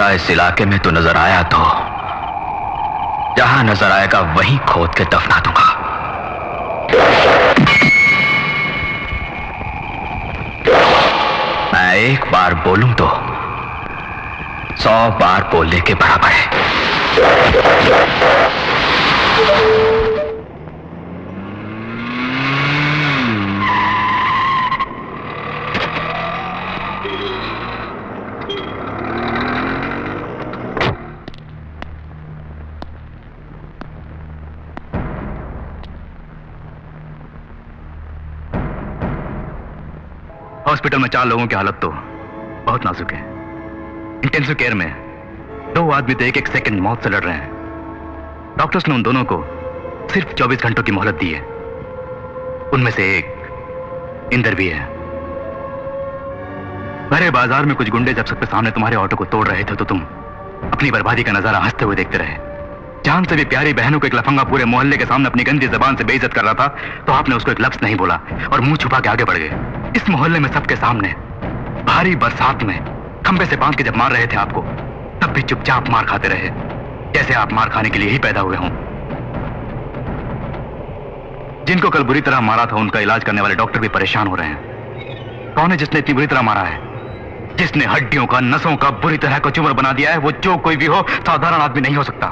दोबारा इस इलाके में तो नजर आया तो जहां नजर आएगा वहीं खोद के दफना दूंगा। मैं एक बार बोलूं तो 100 बार बोलने के बराबर है। हॉस्पिटल में 4 लोगों की हालत तो बहुत नाजुक है। इंटेंसिव केयर में 2 आदमी तो एक सेकंड मौत से लड़ रहे हैं। डॉक्टर्स ने उन दोनों को सिर्फ 24 घंटों की मोहलत दी है। उनमें से एक इंदर भी है। भरे बाजार में कुछ गुंडे जब सबके सामने तुम्हारे ऑटो को तोड़ रहे थे तो तुम अपनी बर्बादी का नजारा हंसते हुए देखते रहे। जान से भी प्यारी बहनों को एक लफंगा पूरे मोहल्ले के सामने अपनी गंदी जबान से बेइज्जत कर रहा था तो आपने उसको एक लफ्ज नहीं बोला और मुंह छुपा के आगे बढ़ गए। इस मोहल्ले में सबके सामने भारी बरसात में खंबे से बांध के जब मार रहे थे आपको, तब भी चुपचाप मार खाते रहे, जैसे आप मार खाने के लिए ही पैदा हुए हों। जिनको कल बुरी तरह मारा था उनका इलाज करने वाले डॉक्टर भी परेशान हो रहे हैं। कौन है जिसने इतनी बुरी तरह मारा है? जिसने हड्डियों का, नसों का बुरी तरह को चूमर बना दिया है, वो जो कोई भी हो, साधारण आदमी नहीं हो सकता।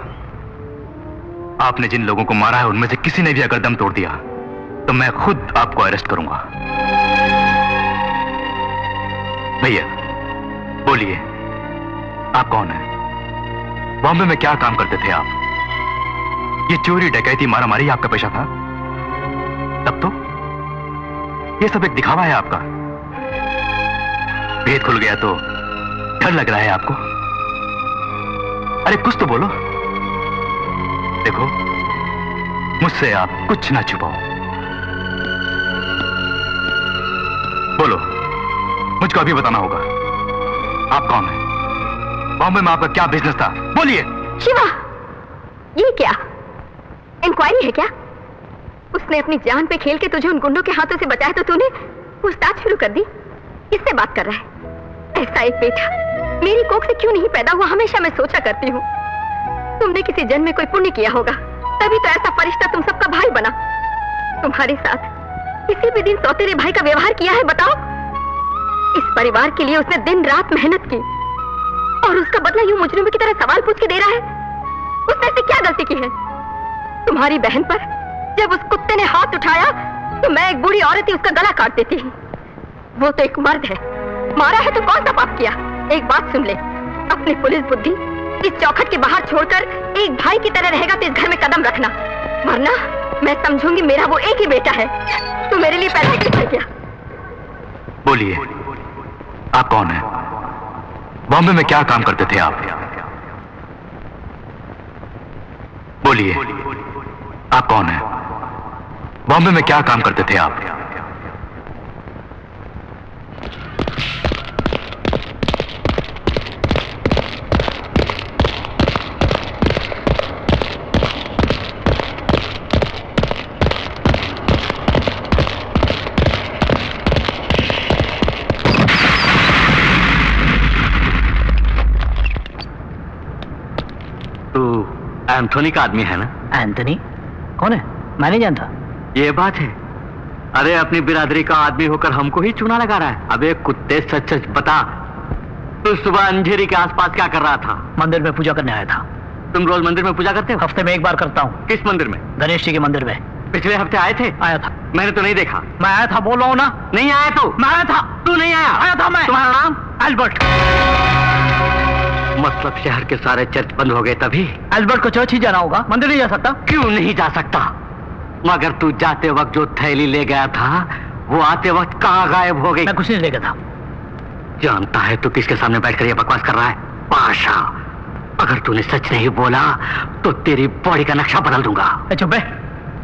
आपने जिन लोगों को मारा है उनमें से किसी ने भी अगर दम तोड़ दिया तो मैं खुद आपको अरेस्ट करूंगा। भैया बोलिए, आप कौन हैं? बॉम्बे में क्या काम करते थे आप? ये चोरी, डकैती, मारामारी आपका पेशा था? तब तो ये सब एक दिखावा है आपका। भेद खुल गया तो डर लग रहा है आपको? अरे कुछ तो बोलो। देखो, मुझसे आप कुछ ना छुपाओ। बोलो, मुझको अभी बताना होगा। आप कौन हैं? बॉम्बे में आपका क्या बिजनेस था? बोलिए। शिवा, ये क्या इंक्वायरी है क्या? उसने अपनी जान पे खेल के तुझे उन गुंडों के हाथों से बचाया तो तूने पूछताछ शुरू कर दी। किससे बात कर रहा है? ऐसा एक बेटा मेरी कोख से क्यों नहीं पैदा हुआ, हमेशा मैं सोचा करती हूँ। तुमने किसी जन्म में कोई पुण्य किया होगा, तभी तो ऐसा फरिश्ता तुम सबका भाई बना। तुम्हारे साथ किसी भी दिन सौतेरे भाई का व्यवहार किया है? बताओ। इस परिवार के लिए उसने दिन रात मेहनत की और उसका बदला यूं मुजरिमों की तरह सवाल पूछ के दे रहा है। उसने ऐसी क्या गलती की है? तुम्हारी बहन पर जब उस कुत्ते ने हाथ उठाया तो मैं एक बूढ़ी औरत ही उसका गला काट देती। वो तो एक मर्द है, मारा है तो कौन सा पाप किया? एक बात सुन ले, अपनी पुलिस बुद्धि इस चौखट के बाहर छोड़कर एक भाई की तरह रहेगा तो इस घर में कदम रखना, वरना मैं समझूंगी मेरा वो एक ही बेटा है। तू मेरे लिए पैदा क्यों कर गया? बोलिए, आप कौन हैं? बॉम्बे में क्या काम करते थे आप? बोलिए, आप कौन हैं? बॉम्बे में क्या काम करते थे आप? एंथोनी का आदमी है ना? एंथोनी कौन है? मैं नहीं जानता। ये बात है। अरे अपनी बिरादरी का आदमी होकर हमको ही चूना लगा रहा है। अबे कुत्ते, सच सच बता, तू सुबह अंधेरी के आसपास क्या कर रहा था? मंदिर में पूजा करने आया था। तुम रोज मंदिर में पूजा करते हो? हफ्ते में एक बार करता हूँ। किस मंदिर में? गणेश जी के मंदिर में। पिछले हफ्ते आए थे? आया था। मैंने तो नहीं देखा। मैं आया था, बोल रहा हूँ ना। नहीं आया तू? मैं आया था। तू नहीं आया? आया था मैं। तुम्हारा नाम? एल्बर्ट। मतलब शहर के सारे चर्च बंद हो गए तभी? एल्बर्ट को चर्च ही जाना होगा, मंदिर नहीं जा सकता। क्यों नहीं जा सकता? मगर तू जाते वक्त जो थैली ले गया था वो आते वक्त कहाँ गायब हो गई? मैं कुछ नहीं ले गया था। जानता है तू किसके सामने बैठकर ये बकवास कर रहा है? पाशा, अगर तूने सच नहीं बोला तो तेरी बॉडी का नक्शा बदल दूंगा। चुप है,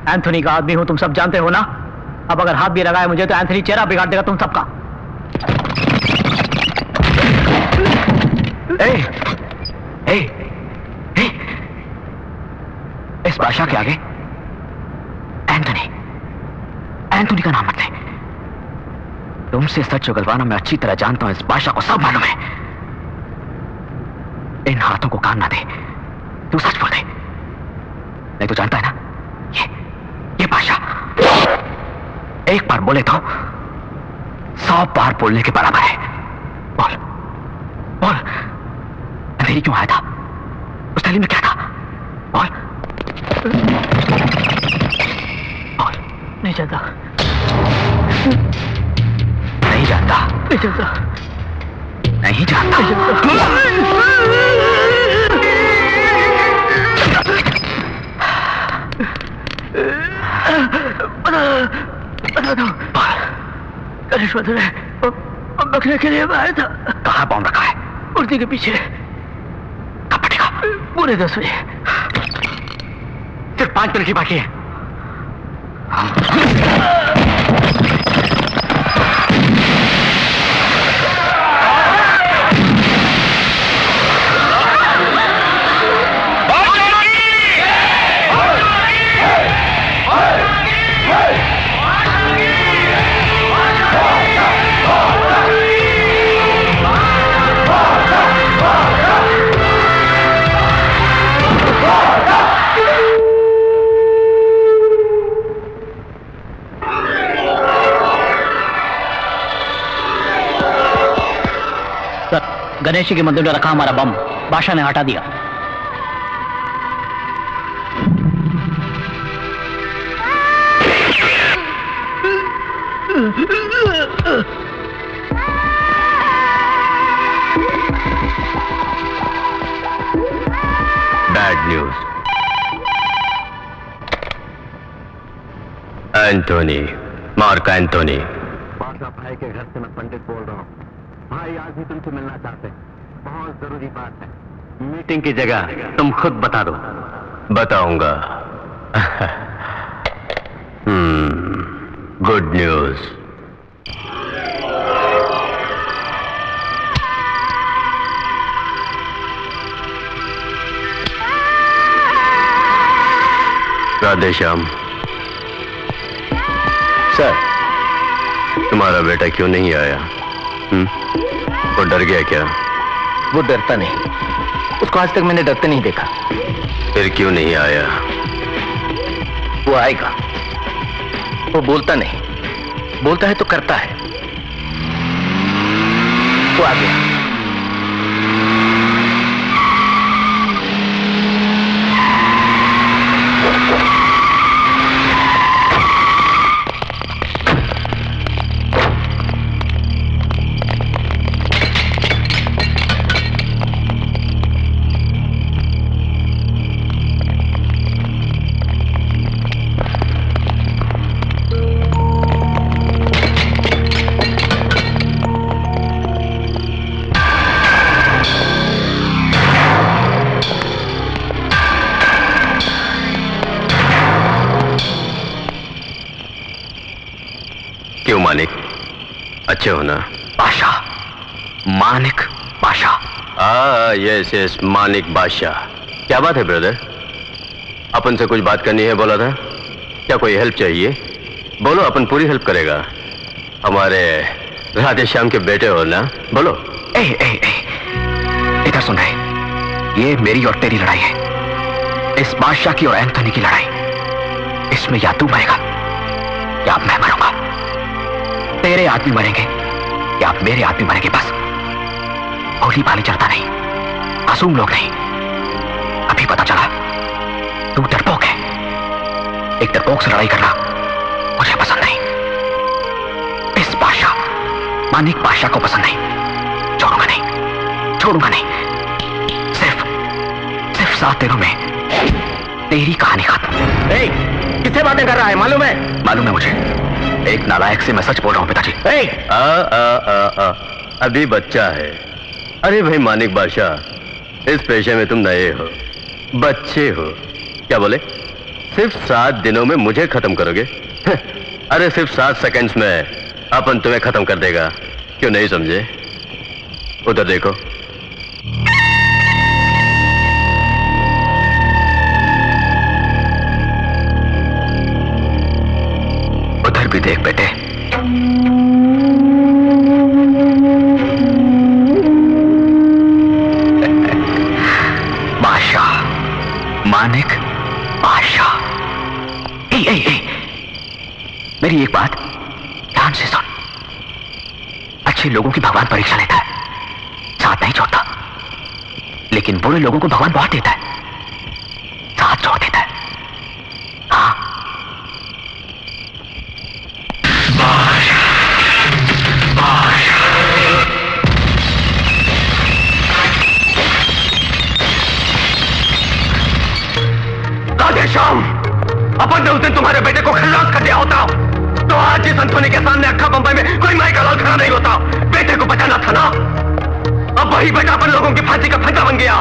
एंथोनी का आदमी हूं, तुम सब जानते हो ना। अब अगर हाथ भी लगाए मुझे तो एंथोनी चेहरा बिगाड़ देगा तुम सबका। इस बादशाह के आगे एंथोनी का नाम मत ले। तुमसे सच उगलवाना मैं अच्छी तरह जानता हूं। इस बादशाह को सब मालूम है। इन हाथों को काम ना दे। तू सच बोल दे, नहीं तो जानता है ना, ये बादशाह एक बार बोले तो 100 बार बोलने के बराबर है। बोल बोल, अंधेरी क्यों आया था? उस थैली में क्या था? बोल बोल। नहीं जानता। नहीं जानता? नहीं जानता। नहीं जानता। बता दो। गणेश मथुर बकरे के लिए आया था। कहाँ बॉम्ब रखा है? मूर्ति के पीछे। कब फटेगा? पूरे 10 बजे। सिर्फ 5 मिनट ही बाकी है। गणेश जी के मंदिर में रखा हमारा बम बादशाह ने हटा दिया। Bad news. Anthony, mark Anthony. बादशाह भाई के घर से मैं पंडित बोल रहा हूँ। भाई आज ही तुमसे मिलना चाहते हैं, बहुत जरूरी बात है। मीटिंग की जगह तुम खुद बता दो। बताऊंगा। Good news. राधेश्याम। सर, तुम्हारा बेटा क्यों नहीं आया? वो डर गया क्या? वो डरता नहीं, उसको आज तक मैंने डरते नहीं देखा। फिर क्यों नहीं आया? वो आएगा। वो बोलता नहीं, बोलता है तो करता है। वो आ गया। क्यों मानिक, अच्छे हो ना? बादशाह, मानिक बादशाह। यस यस, मानिक बादशाह। क्या बात है ब्रदर? अपन से कुछ बात करनी है बोला था। क्या कोई हेल्प चाहिए? बोलो, अपन पूरी हेल्प करेगा। हमारे राधेश्याम के बेटे हो ना, बोलो। ए, ए, ए, इधर सुन रहे, ये मेरी और तेरी लड़ाई है। इस बादशाह की और एंथोनी की लड़ाई। इसमें या तू मरेगा या मैं मरूंगा। तेरे आदमी मरेंगे या मेरे आदमी मरेंगे, बस। भोली भाली चलता नहीं, मासूम लोग नहीं। अभी पता चला तू डरपोक है। एक डरपोक से लड़ाई करना मुझे पसंद नहीं। इस बादशाह, मानिक बादशाह को पसंद नहीं। छोड़ूंगा नहीं, छोड़ूंगा नहीं। सिर्फ 7 दिनों में तेरी कहानी खत्म। किससे बातें कर रहा है? मालूम है? मालूम है मुझे। एक नालायक से मैं सच बोल रहा हूं पिताजी। अभी बच्चा है। अरे भाई मानिक बादशाह, इस पेशे में तुम नए हो, बच्चे हो। क्या बोले? सिर्फ 7 दिनों में मुझे खत्म करोगे? अरे सिर्फ 7 सेकंड्स में अपन तुम्हें खत्म कर देगा। क्यों नहीं समझे? उधर देखो। उधर भी देख बेटे। मेरी एक बात ध्यान से सुन। अच्छे लोगों की भगवान परीक्षा लेता है, साथ नहीं छोड़ता, लेकिन बुरे लोगों को भगवान बहुत देता है, साथ छोड़ देता है। हाँ, राधेश्याम, अपन ने उस दिन तुम्हारे बेटे को खल्लास कर दिया होता तो आज इस एंथोनी के सामने अक्खा बंबई में कोई माई का लाल खड़ा नहीं होता। बेटे को बचाना था ना, अब वही बेटा अपन लोगों की फांसी का फंदा बन गया।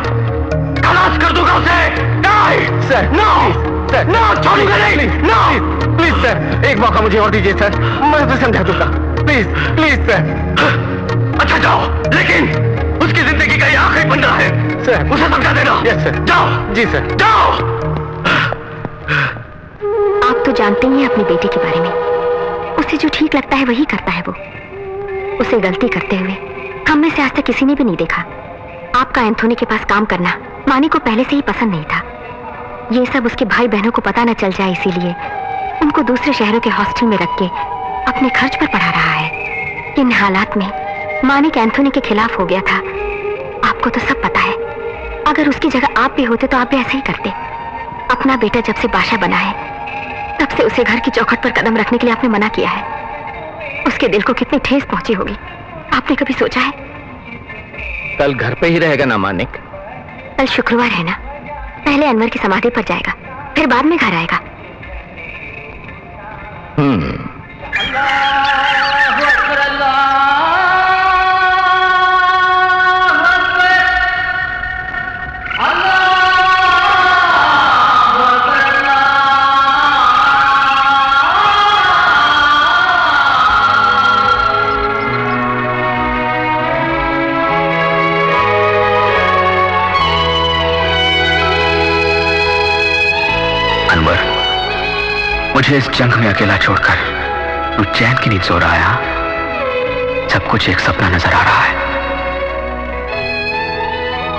खलास कर दूंगा उसे। नहीं सर, नो सर, नो, छोड़ूंगा नहीं, नो। प्लीज सर, एक मौका मुझे और दीजिए सर, मैं उसे समझा दूंगा। Please please sir. अच्छा जाओ, लेकिन उसकी जिंदगी का ये आखिरी पन्ना है सर, उसे समझा देना। Yes sir. जाओ। जी सर, जाओ। आप तो जानते ही हैं अपनी बेटी के बारे में, उसे जो ठीक लगता है वही करता है वो। उसे गलती करते हुए हम में से आज तक किसी ने भी नहीं देखा। आपका एंथोनी के पास काम करना मानी को पहले से ही पसंद नहीं था। ये सब उसके भाई बहनों को पता न चल जाए, इसीलिए उनको दूसरे शहरों के हॉस्टल में रख के अपने खर्च पर पढ़ा रहा है। इन हालात में मानिक एंथोनी के खिलाफ हो गया था। आपको तो सब पता है, अगर उसकी जगह आप भी होते तो आप भी ऐसे ही करते। अपना बेटा जब से बादशाह बना है तब से उसे घर की चौखट पर कदम रखने के लिए आपने मना किया है। उसके दिल को कितनी ठेस पहुंची होगी, आपने कभी सोचा है? कल घर पे ही रहेगा ना मानिक? कल शुक्रवार है ना, पहले अनवर की समाधि पर जाएगा, फिर बाद में घर आएगा। मुझे इस जंग में अकेला छोड़कर तू चैन की नींद सो रहा है। हाँ? सब कुछ एक सपना नजर आ रहा है।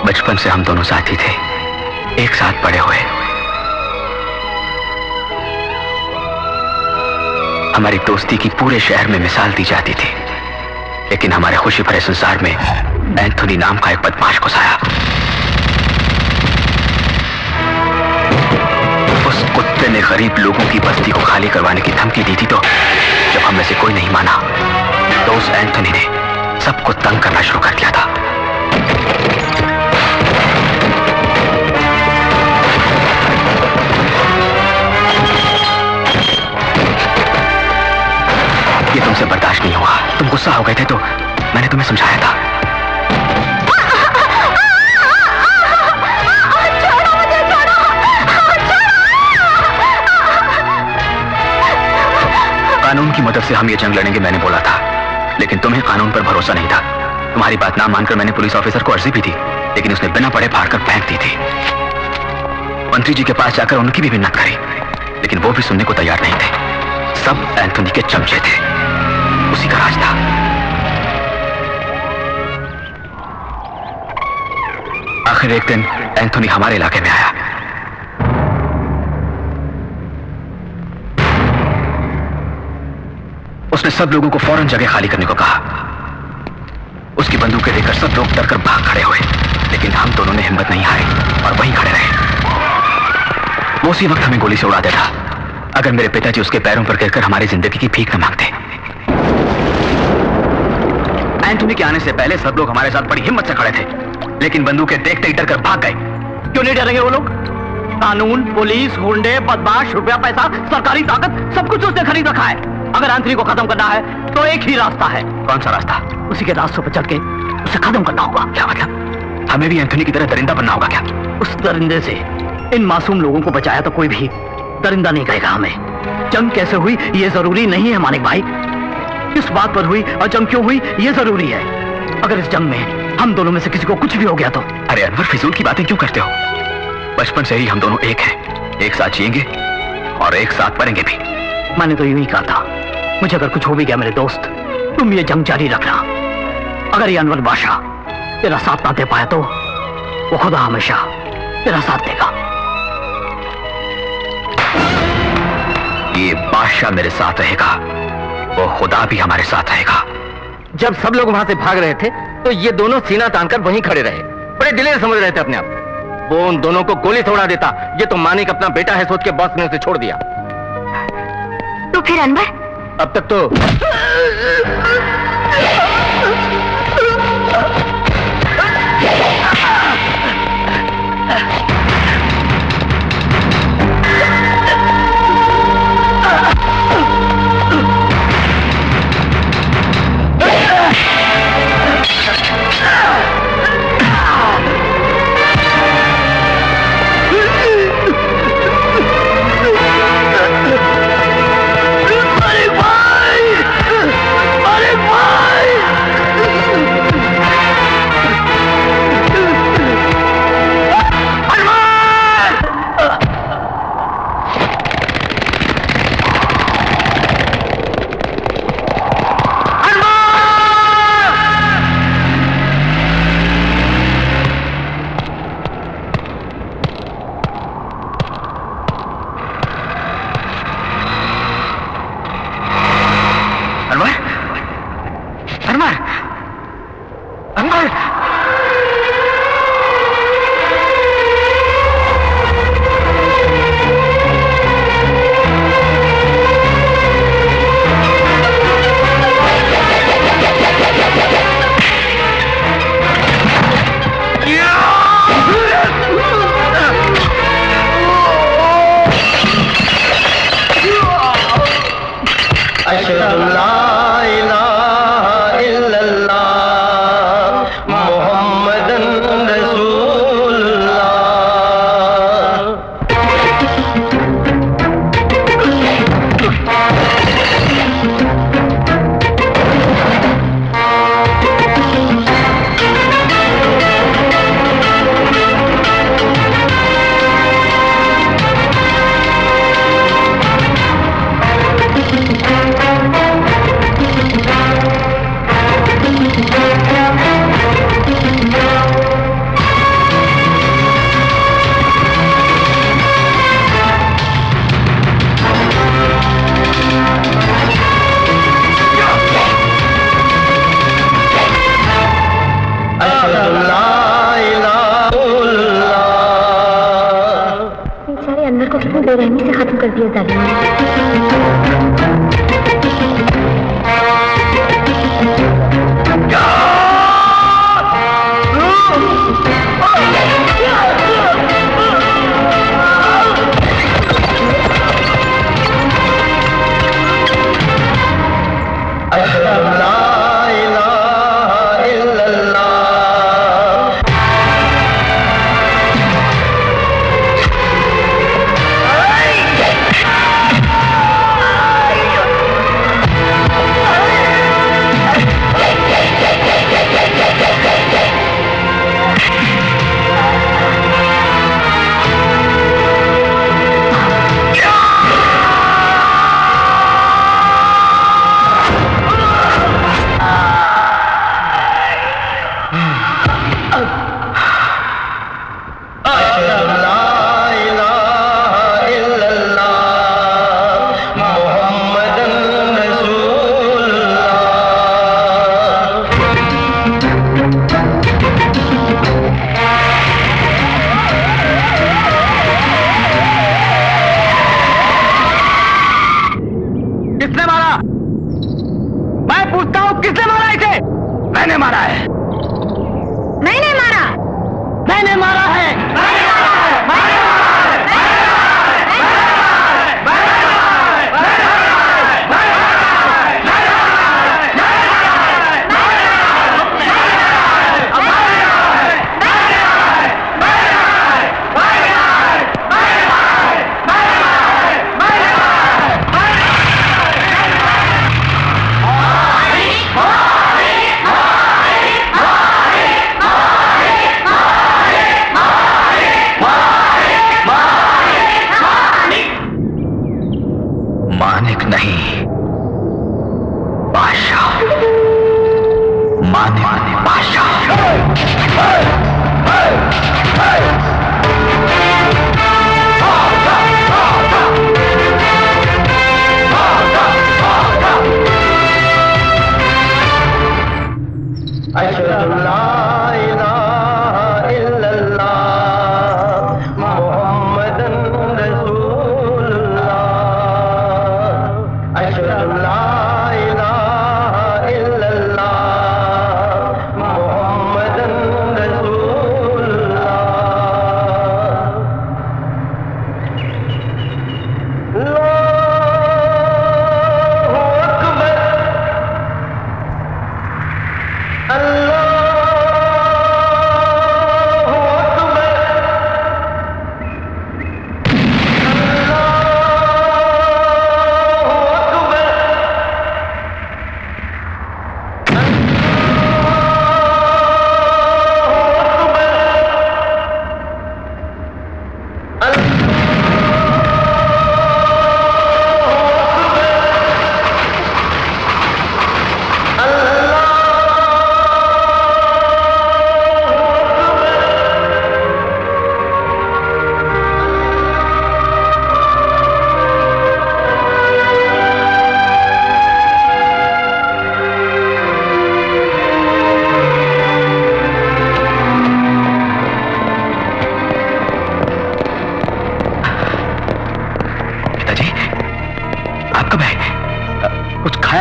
बचपन से हम दोनों साथी थे, एक साथ बड़े हुए। हमारी दोस्ती की पूरे शहर में मिसाल दी जाती थी, लेकिन हमारे खुशी भरे संसार में एंथोनी नाम का एक बदमाश घुसाया। उस कुत्ते ने गरीब लोगों की बस्ती को खाली करवाने की धमकी दी थी, तो जब हम में से कोई नहीं माना तो उस एंथोनी ने सबको तंग करना शुरू कर दिया था। ये तुमसे बर्दाश्त नहीं हुआ, तुम गुस्सा हो गए थे, तो मैंने तुम्हें समझाया था। कानून की मदद से हम ये जंग लड़ेंगे मैंने बोला था, लेकिन तुम्हें कानून पर भरोसा नहीं था। तुम्हारी बात ना मानकर मैंने पुलिस ऑफिसर को अर्जी भी दी, लेकिन उसने बिना पढ़े फाड़ कर फेंक दी थी। मंत्री जी के पास जाकर उनकी भी मिन्नत करी, लेकिन वो भी सुनने को तैयार नहीं थे। सब एंथोनी के चमचे थे, उसी का राज था। आखिर एक दिन एंथोनी हमारे इलाके में आया। उसने सब लोगों को फौरन जगह खाली करने को कहा। उसकी बंदूकें देखकर सब लोग डरकर भाग खड़े हुए, लेकिन हम दोनों ने हिम्मत नहीं हारी और वहीं खड़े रहे। वो उसी वक्त हमें गोली से उड़ा देता अगर मेरे पिताजी उसके पैरों पर गिरकर हमारी जिंदगी की भीख न मांगते। एंथोनी के आने से पहले सब लोग हमारे साथ बड़ी हिम्मत से खड़े थे, लेकिन बंदूकें देखते ही डरकर भाग गए। क्यों नहीं डरेंगे वो लोग? कानून, पुलिस, गुंडे, बदमाश, रुपया पैसा, सरकारी ताकत, सब कुछ उसने खरीद रखा है। अगर एंथोनी को खत्म करना है तो एक ही रास्ता है। कौन सा रास्ता? उसी के रास्तों पर चल के उसे खत्म करना होगा। क्या मतलब? हमें भी एंथोनी की तरह दरिंदा बनना होगा क्या? उस दरिंदे से इन मासूम लोगों को बचाया तो कोई भी दरिंदा नहीं कहेगा हमें। जंग कैसे हुई ये जरूरी नहीं है मानिक भाई, किस बात पर हुई और जंग क्यों हुई ये जरूरी है। अगर इस जंग में हम दोनों में से किसी को कुछ भी हो गया तो? अरे अनवर, फिजूल की बातें क्यों करते हो? बचपन से ही हम दोनों एक हैं, एक साथ जिएंगे और एक साथ मरेंगे भी। मैंने तो यूं ही कहा था, मुझे अगर कुछ हो भी गया मेरे दोस्त, तुम ये जंग जारी रखना। अगर ये अनवर बादशाह तेरा साथ ना दे पाया तो वो खुदा हमेशा तेरा साथ देगा। ये बादशाह मेरे साथ रहेगा, वो खुदा भी हमारे साथ रहेगा। जब सब लोग वहां से भाग रहे थे तो ये दोनों सीना तानकर वहीं खड़े रहे, बड़े दिलेर समझ रहे थे अपने आप। वो उन दोनों को गोली से उड़ा देता, ये तो मानिक अपना बेटा है सोच के बॉस ने उसे छोड़ दिया। तो फिर अनवर? अब तक तो बेरहमी से खत्म कर दिया जालिम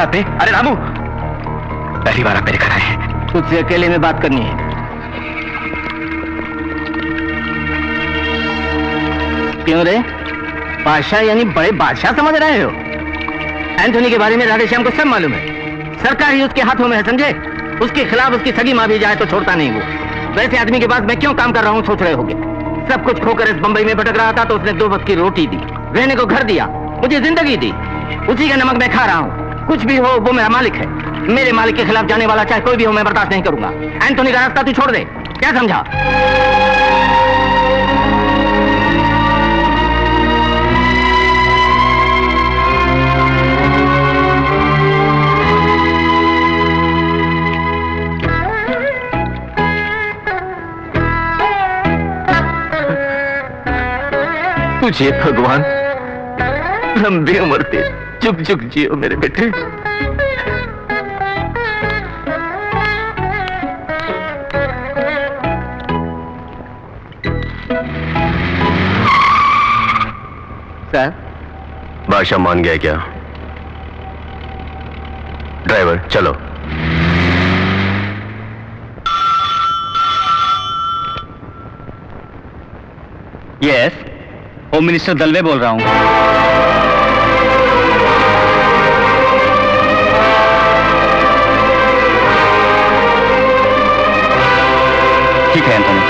आपने? अरे रामू, पहली बार आप मेरे घर आए हैं। तुझसे अकेले में बात करनी है। क्यों रे? बादशाह यानी बड़े बादशाह समझ रहे हो? एंथोनी के बारे में राधेश्याम को सब मालूम है। सरकार ही उसके हाथों में है, समझे? उसके खिलाफ उसकी सगी माँ भी जाए तो छोड़ता नहीं वो। वैसे आदमी के पास मैं क्यों काम कर रहा हूँ सोच रहे होगे। सब कुछ खोकर इस बंबई में भटक रहा था तो उसने 2 वक्त की रोटी दी, रहने को घर दिया, मुझे जिंदगी दी। उसी का नमक मैं खा रहा हूँ। कुछ भी हो वो मेरा मालिक है। मेरे मालिक के खिलाफ जाने वाला चाहे कोई भी हो मैं बर्दाश्त नहीं करूंगा। एंथोनी का रास्ता तू छोड़ दे, क्या समझा? तुझे भगवान लंबी उम्र दे, जुग जुग जियो मेरे बेटे। सर, बादशाह मान गया क्या? ड्राइवर चलो। यस, होम मिनिस्टर दलवे बोल रहा हूं। ठीक है एंथोनी।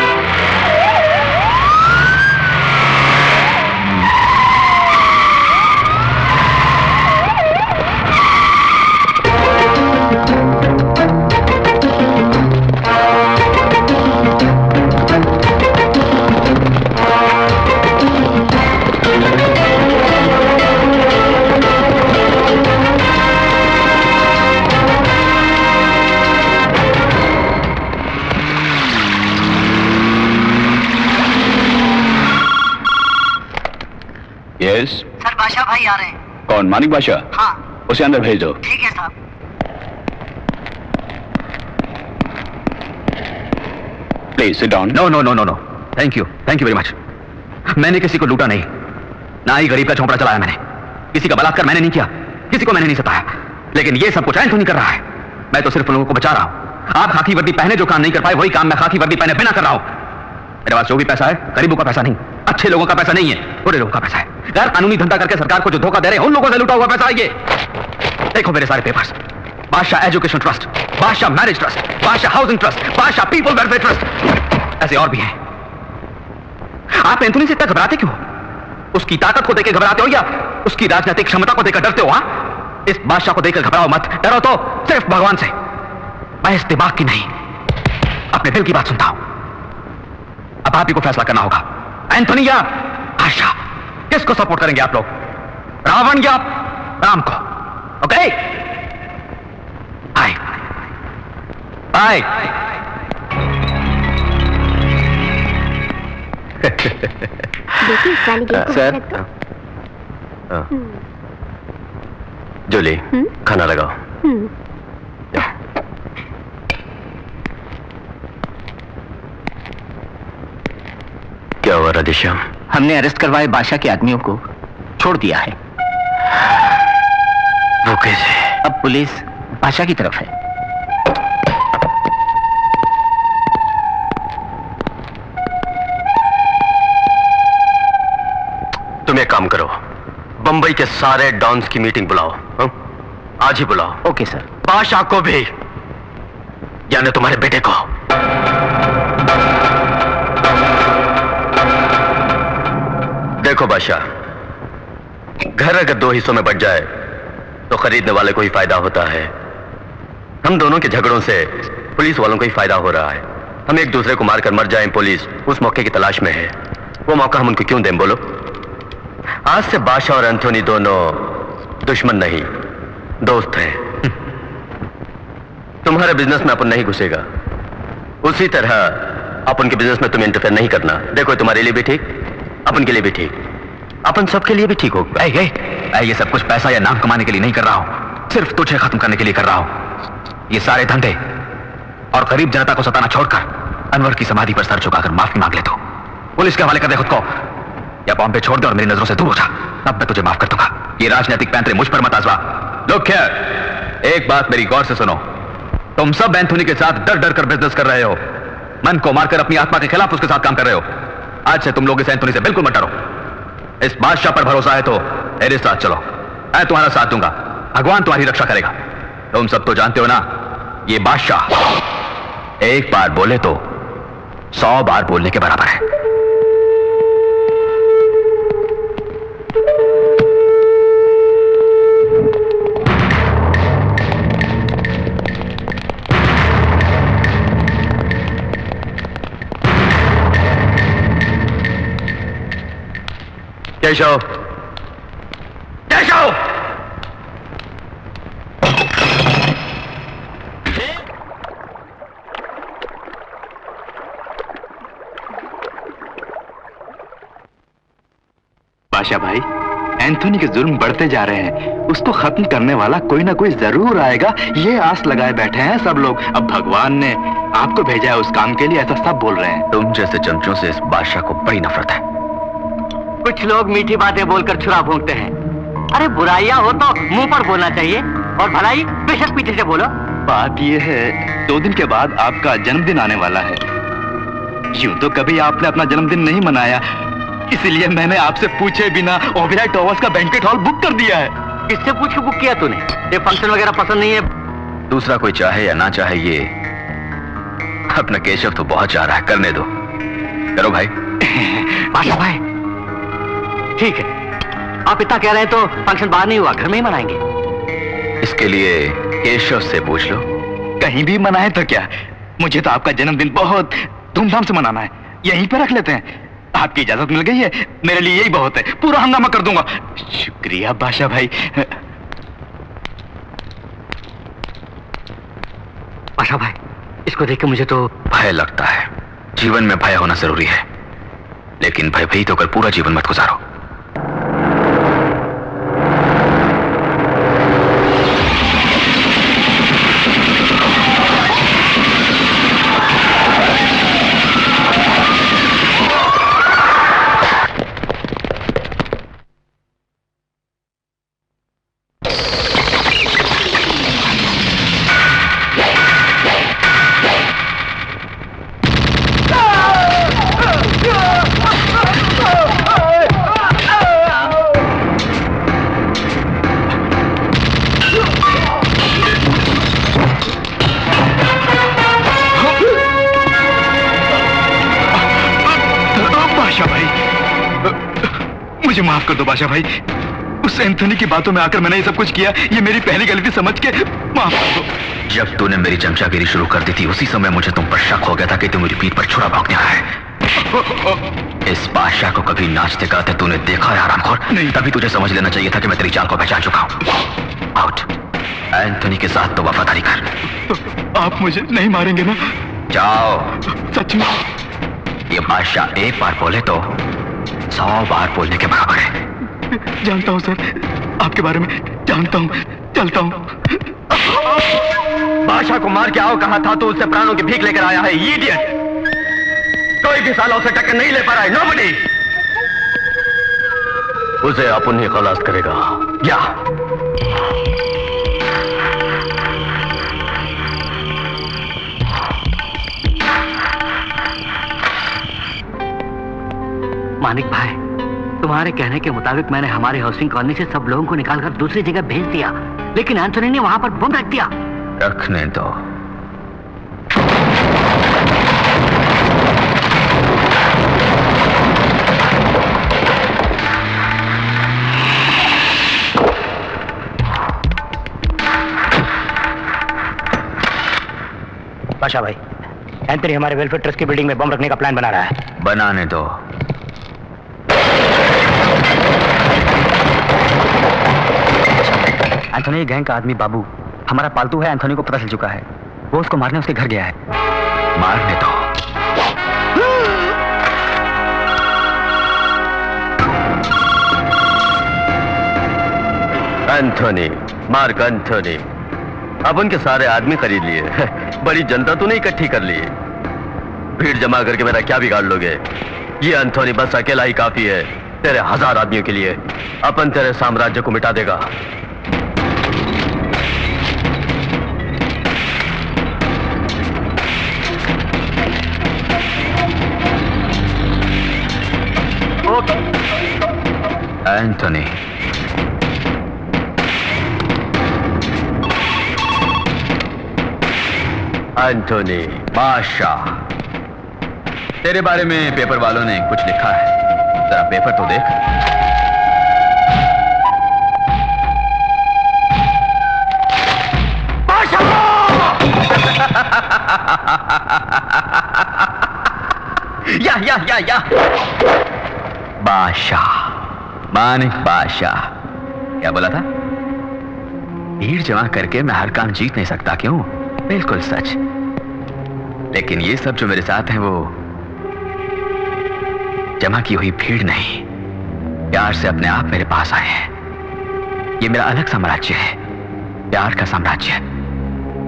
सर बादशाह भाई आ रहे हैं। कौन? मानिक बादशाह? हाँ। उसे अंदर भेज दो। ठीक है साहब। Please sit down. No no no no no, thank you very much. मैंने किसी को लूटा नहीं, ना ही गरीब का झोंपड़ा चलाया मैंने। किसी का बलात्कार मैंने नहीं किया, किसी को मैंने नहीं सताया। लेकिन ये सब कुछ एंथोनी कर रहा है। मैं तो सिर्फ लोगों को बचा रहा हूं। आप खाकी वर्दी पहने जो काम नहीं कर पाए, वही काम मैं खाकी वर्दी पहने बिना कर रहा हूं। मेरे पास जो भी पैसा है गरीबों का पैसा नहीं, अच्छे लोगों का पैसा नहीं है, बुरे लोगों का पैसा है। गैर कानूनी धंधा करके सरकार को जो धोखा दे रहे हैं उन लोगों से लूटा हुआ पैसा है ये। देखो मेरे सारे पेपर्स, बादशाह एजुकेशन ट्रस्ट, बादशाह मैरिज ट्रस्ट, बादशाह हाउसिंग ट्रस्ट, बादशाह पीपल वेलफेयर ट्रस्ट, ऐसे और भी हैं। आप एंथोनी से इतना घबराते क्यों? उसकी ताकत को देखकर घबराते हो या उसकी राजनीतिक क्षमता को देखकर डरते हो? हाँ, इस बादशाह को देखकर घबराओ मत, डरो तो सिर्फ भगवान से। मैं इस दिमाग की नहीं, अपने दिल की बात सुनता हूं। अब आप ही को फैसला करना होगा, एंथोनी या बादशाह, किसको सपोर्ट करेंगे आप लोग? रावण या राम को? Okay, bye bye. देखिए इस वाली गेट को सर, रख दो। जूली खाना लगाओ। क्या हुआ राधेश्याम? हमने अरेस्ट करवाए बादशाह के आदमियों को छोड़ दिया है। वो कैसे? अब पुलिस बादशाह की तरफ है। तुम एक काम करो, बंबई के सारे डॉन्स की मीटिंग बुलाओ। आज ही बुलाओ। Okay sir. बादशाह को भी, यानी तुम्हारे बेटे को। देखो बादशाह, घर अगर दो हिस्सों में बट जाए तो खरीदने वाले को ही फायदा होता है। हम दोनों के झगड़ों से पुलिस वालों को ही फायदा हो रहा है। हम एक दूसरे को मारकर मर जाएं, पुलिस उस मौके की तलाश में है। वो मौका हम उनको क्यों दें बोलो? आज से बादशाह और एंथोनी दोनों दुश्मन नहीं, दोस्त हैं। तुम्हारे बिजनेस में अपन नहीं घुसेगा, उसी तरह अपन के बिजनेस में तुम इंटरफेयर नहीं करना। देखो तुम्हारे लिए भी ठीक, अपन के लिए भी ठीक, अपन सबके लिए भी ठीक होगा। ये सब कुछ पैसा या नाम कमाने के लिए नहीं कर रहा हूं, सिर्फ तुझे खत्म करने के लिए कर रहा हूं। ये सारे धंधे और गरीब जनता को सताना छोड़कर अनवर की समाधि पर सर झुकाकर माफी मांग ले। तो पुलिस के हवाले कर दे खुद को, या बॉम्बे छोड़ दे और मेरी नजरों से दूर हो जा, तब मैं तुझे माफ कर दूंगा। ये राजनीतिक पैंतरे मुझ पर मत आजमा। लोग खैर, एक बात मेरी गौर से सुनो। तुम सब एंथोनी के साथ डर डर कर बिजनेस कर रहे हो, मन को मारकर अपनी आत्मा के खिलाफ उसके साथ काम कर रहे हो। आज से तुम लोग इस एंथोनी से बिल्कुल मत डरो। इस बादशाह पर भरोसा है तो मेरे साथ चलो, मैं तुम्हारा साथ दूंगा, भगवान तुम्हारी रक्षा करेगा। तुम सब तो जानते हो ना, ये बादशाह एक बार बोले तो 100 बार बोलने के बराबर है। केशव, केशव! बादशाह भाई, एंथोनी के जुल्म बढ़ते जा रहे हैं, उसको खत्म करने वाला कोई ना कोई जरूर आएगा, ये आस लगाए बैठे हैं सब लोग। अब भगवान ने आपको भेजा है उस काम के लिए, ऐसा सब बोल रहे हैं। तुम जैसे चमचों से इस बादशाह को बड़ी नफरत है। कुछ लोग मीठी बातें बोलकर छुरा भोंकते हैं। अरे बुराइयां हो तो मुंह पर बोलना चाहिए, और भलाई बेशक पीछे से बोलो। बात यह है, 2 दिन के बाद आपका जन्मदिन आने वाला है। यूं तो कभी आपने अपना जन्मदिन नहीं मनाया, इसलिए मैंने आपसे पूछे बिना ओबेराय टॉवर्स का बैंकेट हॉल बुक कर दिया है। किससे पूछ के बुक किया तूने? ये फंक्शन वगैरह पसंद नहीं है? दूसरा कोई चाहे या ना चाहे, ये अपना केशव तो बहुत चाह रहा है, करने दो। करो भाई। बादशाह भाई ठीक है, आप इतना कह रहे हैं तो फंक्शन बाहर नहीं हुआ, घर में ही मनाएंगे। इसके लिए केशव से पूछ लो। कहीं भी मनाए तो क्या, मुझे तो आपका जन्मदिन बहुत धूमधाम से मनाना है, यहीं पे रख लेते हैं। आपकी इजाजत मिल गई है, मेरे लिए यही बहुत है, पूरा हंगामा कर दूंगा। शुक्रिया बादशाह भाई। बादशाह भाई, इसको देख के मुझे तो भय लगता है। जीवन में भय होना जरूरी है, लेकिन भयभीत होकर पूरा जीवन मत गुजारो। मुझे माफ कर दो बादशाह भाई, उस एंथोनी की बातों में आकर मैंने ये सब कुछ किया, ये मेरी पहली गलती समझ के माफ कर दो। जब तूने मेरी चमचागिरी शुरू कर दी थी, उसी समय मुझे तुम पर शक हो गया था कि तू मेरी पीठ पर छुरा भोंकने आया है। इस बादशाह को कभी नाचते गाते तूने देखा है आरामखोर? नहीं। तभी तुझे समझ लेना चाहिए था कि मैं तेरी चाल को पहचान चुका हूं। आउट। एंथोनी के साथ तो वफादारी कर। तो आप मुझे नहीं मारेंगे ना? जाओ। सच में? ये बादशाह एक बार बोले तो 100 बार बोलने के बराबर है। जानता हूं सर, आपके बारे में जानता हूं, चलता हूं। बादशाह को मार के आओ कहा था तो उससे प्राणों की भीख लेकर आया है, इडियट। कोई भी साला उसे टक्कर नहीं ले पा रहा है, नोबडी। उसे अपन ही खलास करेगा। या मानिक भाई, तुम्हारे कहने के मुताबिक मैंने हमारे हाउसिंग कॉलोनी से सब लोगों को निकालकर दूसरी जगह भेज दिया, लेकिन एंथोनी ने वहां पर बम रख दिया। रखने दो। बादशाह भाई, एंथनी हमारे वेलफेयर ट्रस्ट की बिल्डिंग में बम रखने का प्लान बना रहा है। बनाने दो। एंथोनी गैंग का आदमी बाबू हमारा पालतू है। एंथोनी को पता चल चुका है, वो उसको मारने उसके घर गया है। मारने दो। एंथोनी, मार्क एंथोनी, अब उनके सारे आदमी खरीद लिए। बड़ी जनता तो नहीं इकट्ठी कर ली। भीड़ जमा करके मेरा क्या बिगाड़ लोगे? ये एंथोनी बस अकेला ही काफी है तेरे 1000 आदमियों के लिए। अपन तेरे साम्राज्य को मिटा देगा। एंथोनी, एंथोनी बादशाह, तेरे बारे में पेपर वालों ने कुछ लिखा है, जरा पेपर तो देख। या बादशाह, मानिक बादशाह। क्या बोला था? भीड़ जमा करके मैं हर काम जीत नहीं सकता। क्यों? बिल्कुल सच। लेकिन ये सब जो मेरे साथ हैं वो जमा की हुई भीड़ नहीं, प्यार से अपने आप मेरे पास आए हैं। ये मेरा अलग साम्राज्य है, प्यार का साम्राज्य।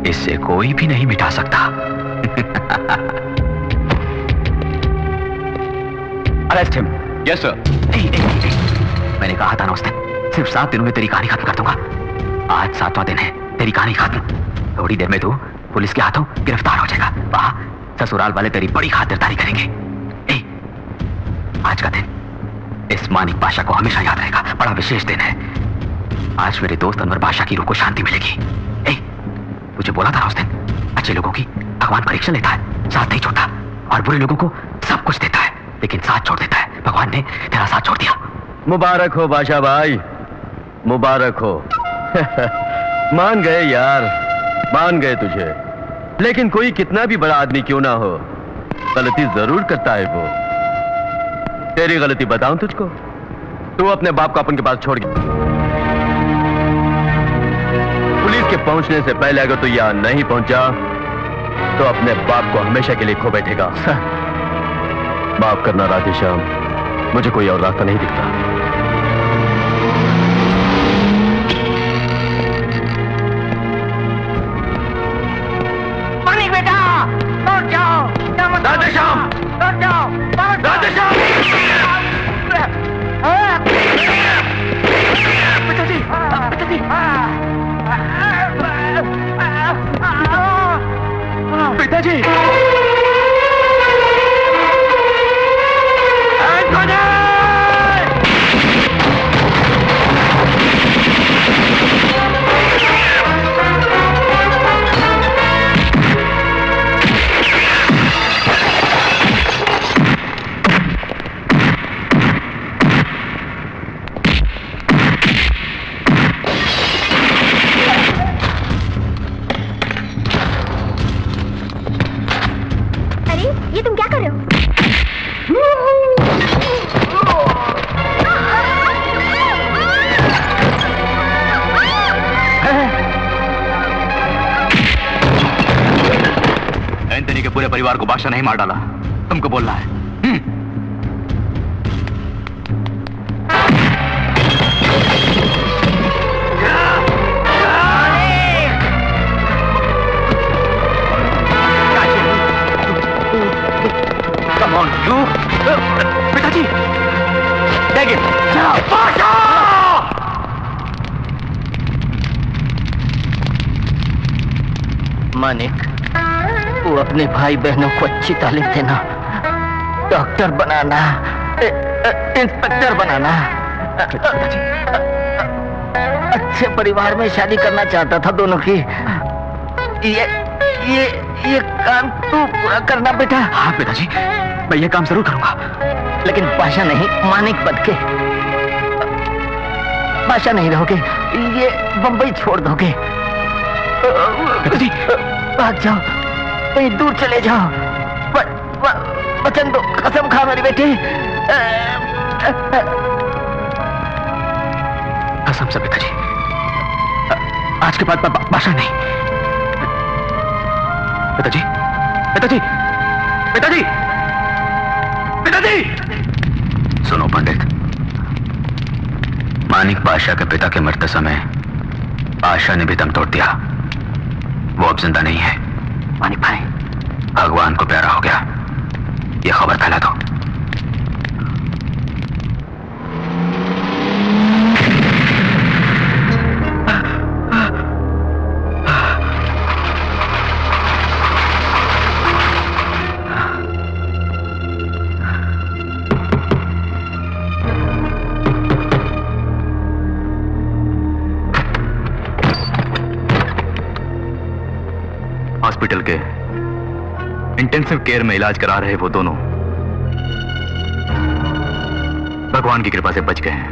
इससे कोई भी नहीं मिटा सकता। Arrest him. Yes sir. मैंने कहा था ना उस दिन, सिर्फ 7 दिनों में तेरी कहानी खत्म कर दूंगा। आज 7वां दिन है, तेरी कहानी खत्म। थोड़ी देर में तू पुलिस के हाथों गिरफ्तार हो जाएगा। वहां ससुराल वाले तेरी बड़ी खातिरदारी करेंगे। आज का दिन इस मानिक बादशाह को हमेशा याद रहेगा। बड़ा विशेष दिन है। आज मेरे दोस्त अनवर बादशाह की रूह को शांति मिलेगी। तुझे बोला था उस दिन, अच्छे लोगों की भगवान परीक्षा लेता है, साथ नहीं छोड़ता, और बुरे लोगों को सब कुछ देता है लेकिन साथ छोड़ देता है। भगवान ने तेरा साथ छोड़ दिया। मुबारक हो बादशाह भाई, मुबारक हो। मान गए यार, मान गए तुझे। लेकिन कोई कितना भी बड़ा आदमी क्यों ना हो, गलती जरूर करता है वो। तेरी गलती बताऊं तुझको? तू अपने बाप को अपन के पास छोड़ गया। पुलिस के पहुंचने से पहले अगर तू यहां नहीं पहुंचा तो अपने बाप को हमेशा के लिए खो बैठेगा। माफ करना राधेश्याम, मुझे कोई और रास्ता नहीं दिखता। मानिक बेटा, लौट जाओ। राधेश्याम, लौट जाओ। राधेश्याम! पिताजी, पिताजी। पिताजी, ये तुम क्या कर रहे हो? एंथनी के पूरे परिवार को बादशाह नहीं मार डाला, तुमको बोलना है। पिताजी, देखिए, मानिक, वो अपने भाई बहनों को अच्छी तालीम देना, डॉक्टर बनाना, इंस्पेक्टर बनाना। अच्छे परिवार में शादी करना चाहता था दोनों की। ये काम तू पूरा करना बेटा। हाँ पिताजी, मैं ये काम जरूर करूंगा। लेकिन बादशाह नहीं, मानिक बन के। बादशाह नहीं रहोगे, ये बंबई छोड़ दोगे। पिताजी भाग जाओ, कहीं दूर चले जाओ। वचन दो, कसम खा मेरी बेटी। कसम से पिताजी, आज के बाद बादशाह नहीं। पिताजी पिताजी पिताजी पिताजी, सुनो पंडित, मानिक बादशाह के पिता के मरते समय बादशाह ने भी दम तोड़ दिया। वो अब जिंदा नहीं है। मानिक भाई, भगवान को प्यारा हो गया, ये खबर फैला दो। हॉस्पिटल के इंटेंसिव केयर में इलाज करा रहे वो दोनों भगवान की कृपा से बच गए हैं।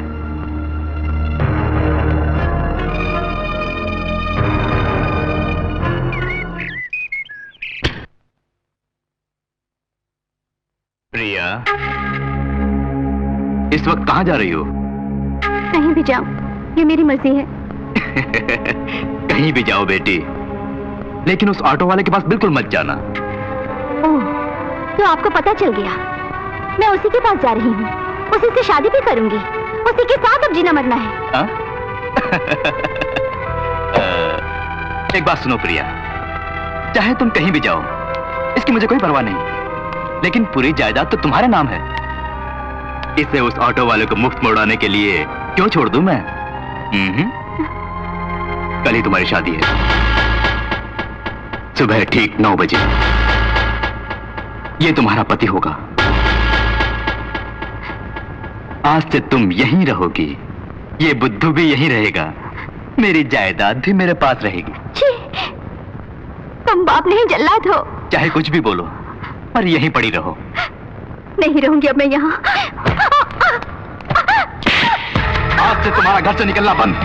प्रिया, इस वक्त कहां जा रही हो? कहीं भी जाओ, ये मेरी मर्जी है। कहीं भी जाओ बेटी, लेकिन उस ऑटो वाले के पास बिल्कुल मत जाना। ओह, तो आपको पता चल गया। मैं उसी के पास जा रही हूँ, उसी से शादी भी करूंगी, उसी के साथ अब जीना मरना है। एक बात सुनो प्रिया, चाहे तुम कहीं भी जाओ, इसकी मुझे कोई परवाह नहीं, लेकिन पूरी जायदाद तो तुम्हारे नाम है। इसे उस ऑटो वाले को मुफ्त में उड़ाने के लिए क्यों छोड़ दूं मैं? कल ही तुम्हारी शादी है, सुबह ठीक 9 बजे। ये तुम्हारा पति होगा। आज से तुम यहीं रहोगी, ये बुद्धू भी यहीं रहेगा, मेरी जायदाद भी मेरे पास रहेगी। छी, तुम बाप नहीं जल्लाद हो। चाहे कुछ भी बोलो, पर यहीं पड़ी रहो। नहीं रहूंगी अब मैं यहाँ। आज से तुम्हारा घर से निकलना बंद।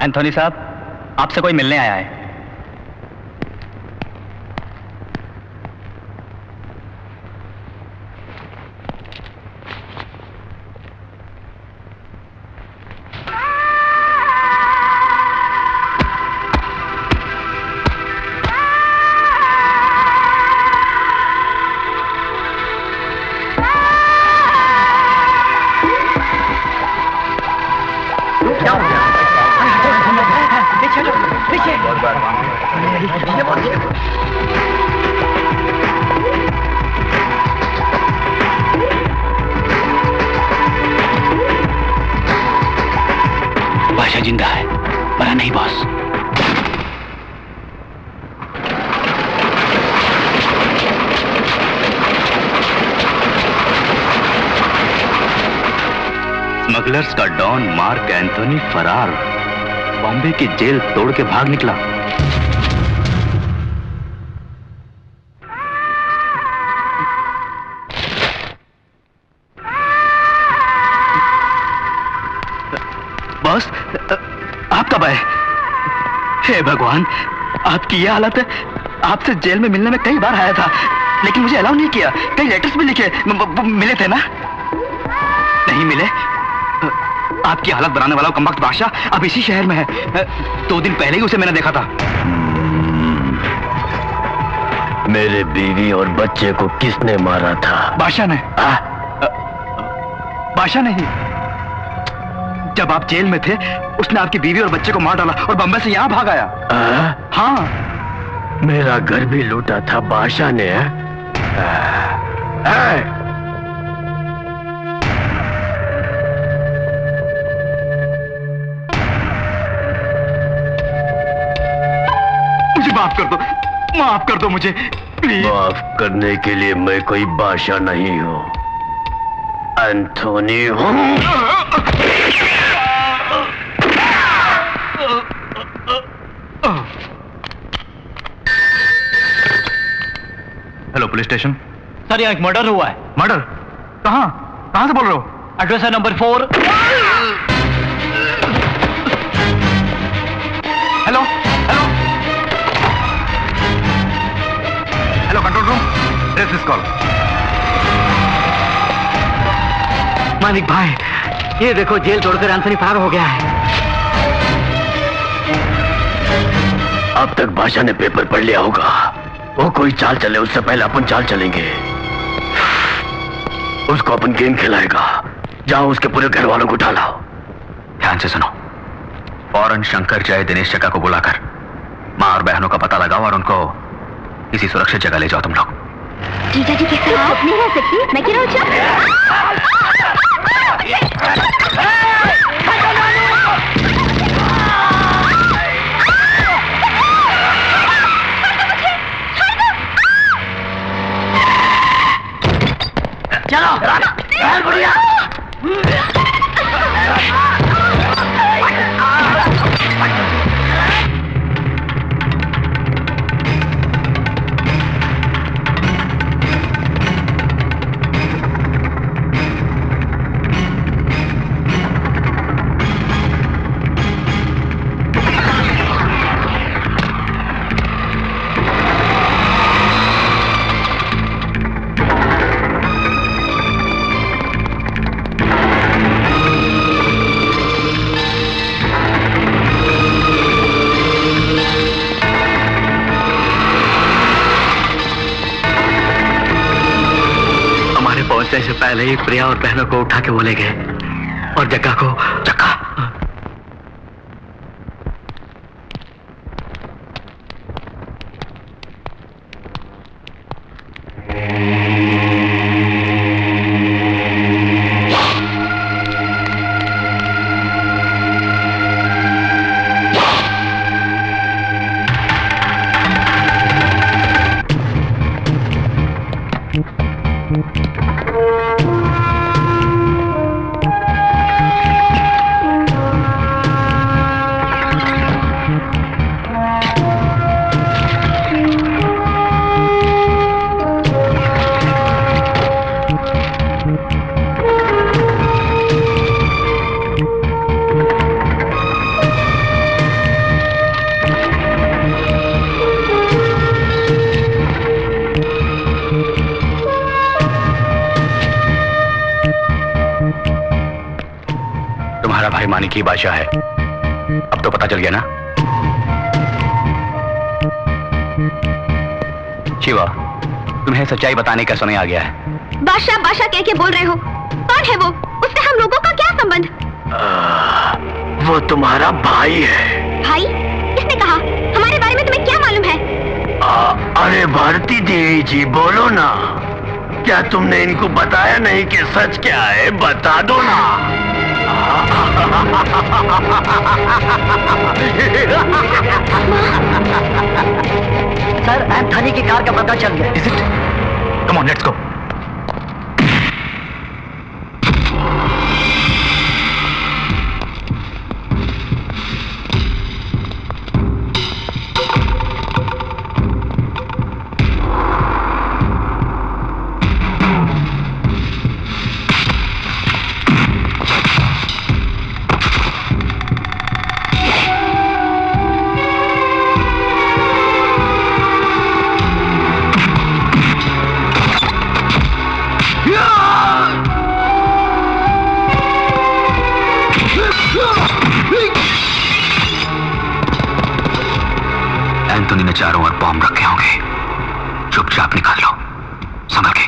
एंथोनी साहब, आपसे कोई मिलने आया है। बादशाह जिंदा है, मरा नहीं बॉस। स्मगलर्स का डॉन मार्क एंथोनी फरार, बॉम्बे की जेल तोड़ के भाग निकला। बॉस, आप कब आए? हे भगवान, आपकी ये हालत है। आपसे जेल में मिलने में कई बार आया था, लेकिन मुझे अलाउ नहीं किया। कई लेटर्स भी लिखे, मिले थे ना? नहीं मिले? आपकी हालत बनाने वाला कमबख्त बादशाह अब इसी शहर में है। 2 दिन पहले ही उसे मैंने देखा था। मेरे बीवी और बच्चे को किसने मारा था? बादशाह ने। बादशाह नहीं, जब आप जेल में थे उसने आपकी बीवी और बच्चे को मार डाला और बम्बई से यहाँ भाग आया। हाँ, मेरा घर भी लूटा था बादशाह ने। मुझे माफ कर दो, माफ कर दो मुझे प्लीज। माफ करने के लिए मैं कोई बादशाह नहीं हूँ, एंथोनी हूँ। Hello, police station. सर, यहाँ एक मर्डर हुआ है। मर्डर? कहाँ? कहाँ से बोल रहे हो? एड्रेस है number 4। Hello hello hello, control room, take this call. Manik भाई, ये देखो, जेल तोड़कर एंथोनी फरार हो गया है। अब तक बादशाह ने पेपर पढ़ लिया होगा। वो कोई चाल चले उससे पहले अपन चाल चलेंगे। उसको अपन गेम खिलाएगा। जाओ उसके पूरे घर वालों को उठा लाओ। ध्यान से सुनो, फौरन शंकर जय दिनेश चक्का को बुलाकर माँ और बहनों का पता लगाओ और उनको किसी सुरक्षित जगह ले जाओ तुम लोग। जीजा जी के साथ नहीं रह सकती, मैं क्यों चलो बढ़िया। पहुंचने से पहले ही प्रिया और बहनों को उठा के बोले गए और जग्गा को जग्गा। तुम्हारा भाई मानिक ही बादशाह है। अब तो पता चल गया ना? शिवा, तुम्हें सच्चाई बताने का समय आ गया है। बादशाह बादशाह कह के बोल रहे हो? कौन है वो? उससे हम लोगों का क्या संबंध? वो तुम्हारा भाई है। भाई? किसने कहा? हमारे बारे में तुम्हें क्या मालूम है? अरे भारती देवी जी, बोलो ना, क्या तुमने इनको बताया नहीं कि सच क्या है? बता दो ना। सर, एंथनी की कार का पता चल गया। Is it? Come on, let's go. Anthony ने चारों ओर बॉम्ब रखे होंगे। चुपचाप निकाल लो, संभल के।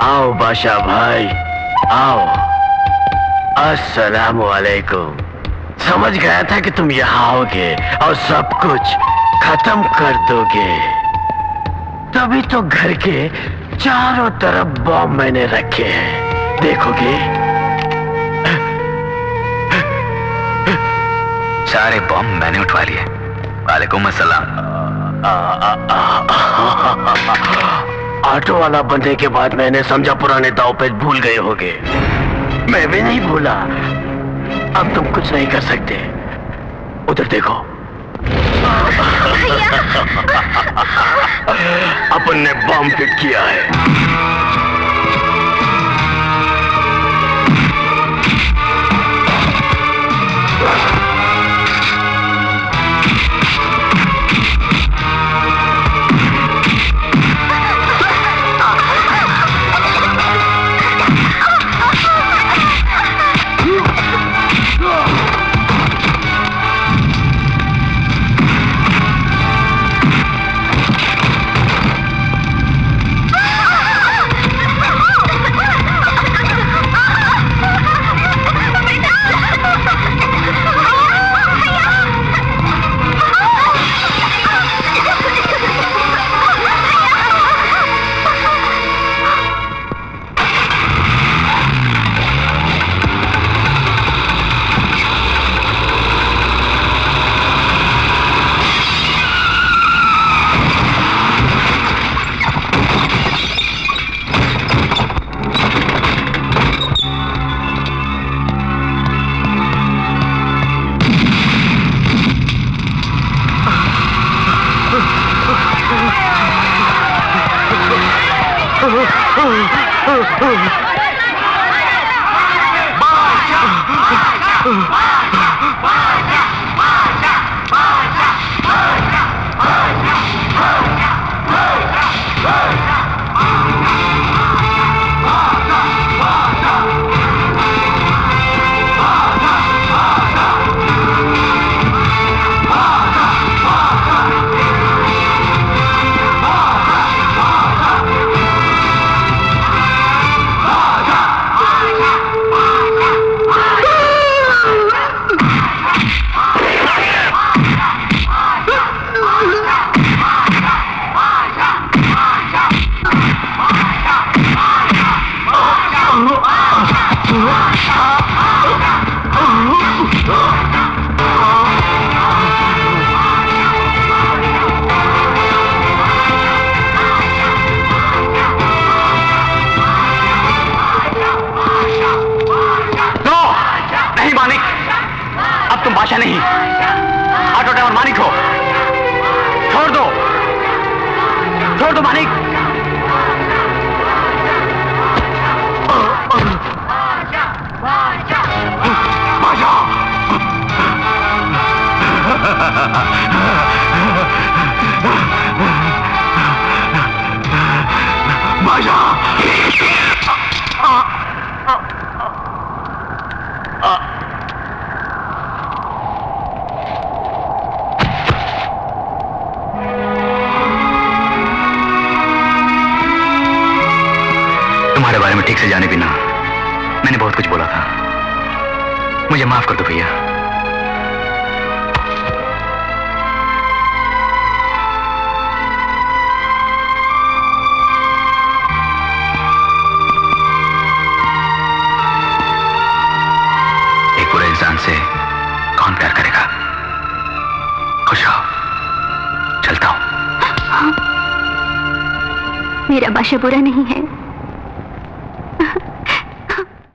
आओ बादशाह भाई, आओ। अस्सलाम वालेकुम। समझ गया था कि तुम यहाँ आओगे और सब कुछ खत्म कर दोगे, तभी तो घर के चारों तरफ बॉम्ब मैंने रखे हैं। देखोगे? सारे बॉम्ब मैंने उठवा लिए। वालेकुम अस्सलाम। ऑटो वाला बनने के बाद मैंने समझा पुराने दाव पे भूल गए होगे। मैं भी नहीं भूला। अब तुम कुछ नहीं कर सकते। उधर देखो। अपन ने बम फिट किया है। बादशाह नहीं, ऑटो ड्राइवर मानिक हो। छोड़ दो, छोड़ दो मानिक। तुम्हारे बारे में ठीक से जाने बिना मैंने बहुत कुछ बोला था, मुझे माफ कर दो भैया। एक बुरे इंसान से कौन प्यार करेगा? खुश रहो, चलता हूं। मेरा बादशाह बुरा नहीं है।